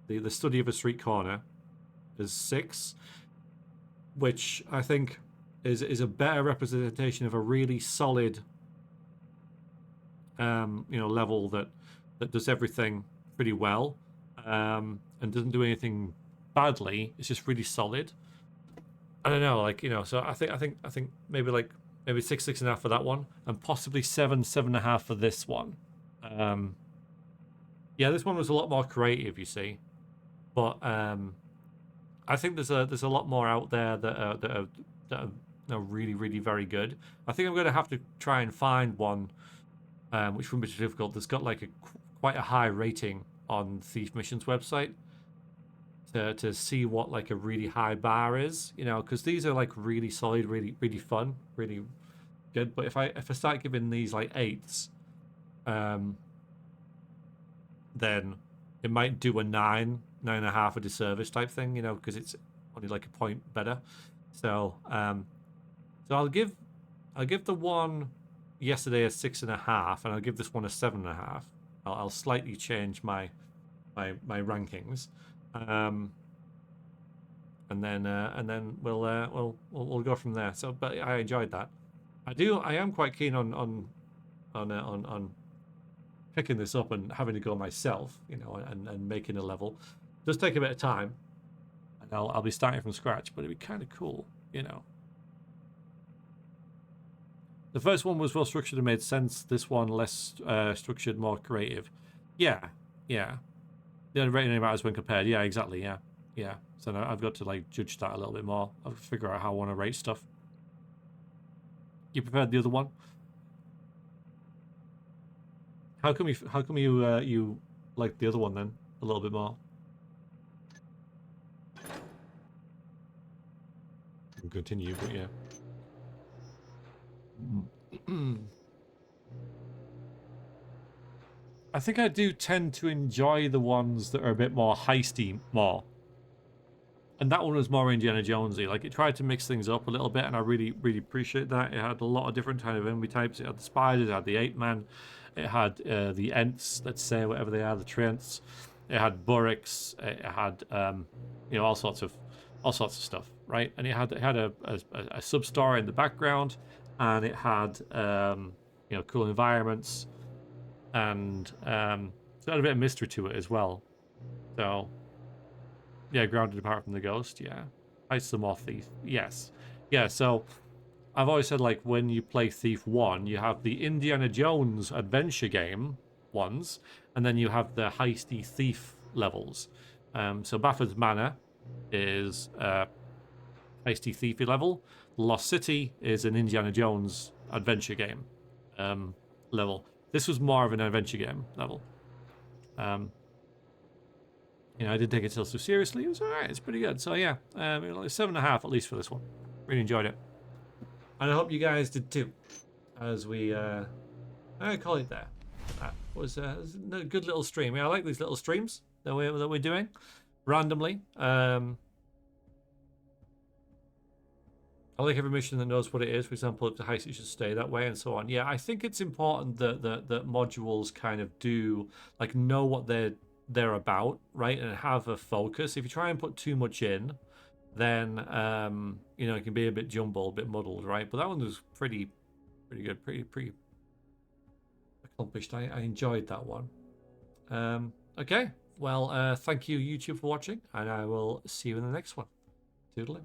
the study of a street corner as 6, which I think is a better representation of a really solid you know, level that does everything pretty well and doesn't do anything badly. It's just really solid. I don't know, like, you know, so I think maybe 6.5 for that one, and possibly 7.5 for this one. Yeah, this one was a lot more creative, you see, but I think there's a lot more out there that are really, really very good. I think I'm going to have to try and find one, which wouldn't be too difficult. That's got like quite a high rating on Thief Mission's website to see what like a really high bar is, you know, because these are like really solid, really, really fun, really good. But if I start giving these like 8s, then it might do a 9.5 a disservice type thing, you know, because it's only like a point better. So so I'll give the one yesterday a 6.5, and I'll give this one a 7.5. I'll slightly change my rankings, and then we'll go from there. So, but I enjoyed that. I am quite keen on picking this up and having to go myself, you know, and making a level. It does take a bit of time, and I'll be starting from scratch, but it'd be kind of cool, you know. The first one was well structured and made sense. This one less structured, more creative. Yeah. The only rating matters when compared. Yeah, exactly. Yeah. So now I've got to like judge that a little bit more. I'll figure out how I want to rate stuff. You preferred the other one? How come you like the other one then a little bit more? Can continue, but yeah. I think I do tend to enjoy the ones that are a bit more heisty more. And that one was more Indiana Jonesy. Like, it tried to mix things up a little bit, and I really, really appreciate that. It had a lot of different kind of enemy types. It had the spiders, it had the ape man, it had the Ents, let's say, whatever they are, the Trents. It had Burricks. It had, you know, all sorts of all sorts of stuff, right? And it had a sub story in the background, and it had you know, cool environments, and so it had a bit of mystery to it as well. So yeah, grounded apart from the ghost, yeah. Heist the more thief, yes, yeah. So I've always said, like, when you play Thief 1, you have the Indiana Jones adventure game ones, and then you have the heisty thief levels. So Bafford's Manor is heisty thiefy level. Lost City is an Indiana Jones adventure game level. This was more of an adventure game level. You know, I didn't take it so seriously. It was alright. It's pretty good. So yeah, 7.5 at least for this one. Really enjoyed it. And I hope you guys did too, as we I call it there. That was a good little stream. Yeah, I like these little streams that we're doing randomly. I like every mission that knows what it is. For example, if the heist, it should stay that way, and so on. Yeah, I think it's important that modules kind of do, like, know what they're about, right, and have a focus. If you try and put too much in, then you know, it can be a bit jumbled, a bit muddled, right? But that one was pretty good, pretty accomplished. I enjoyed that one. Okay, well, thank you, YouTube, for watching, and I will see you in the next one. Toodaloo.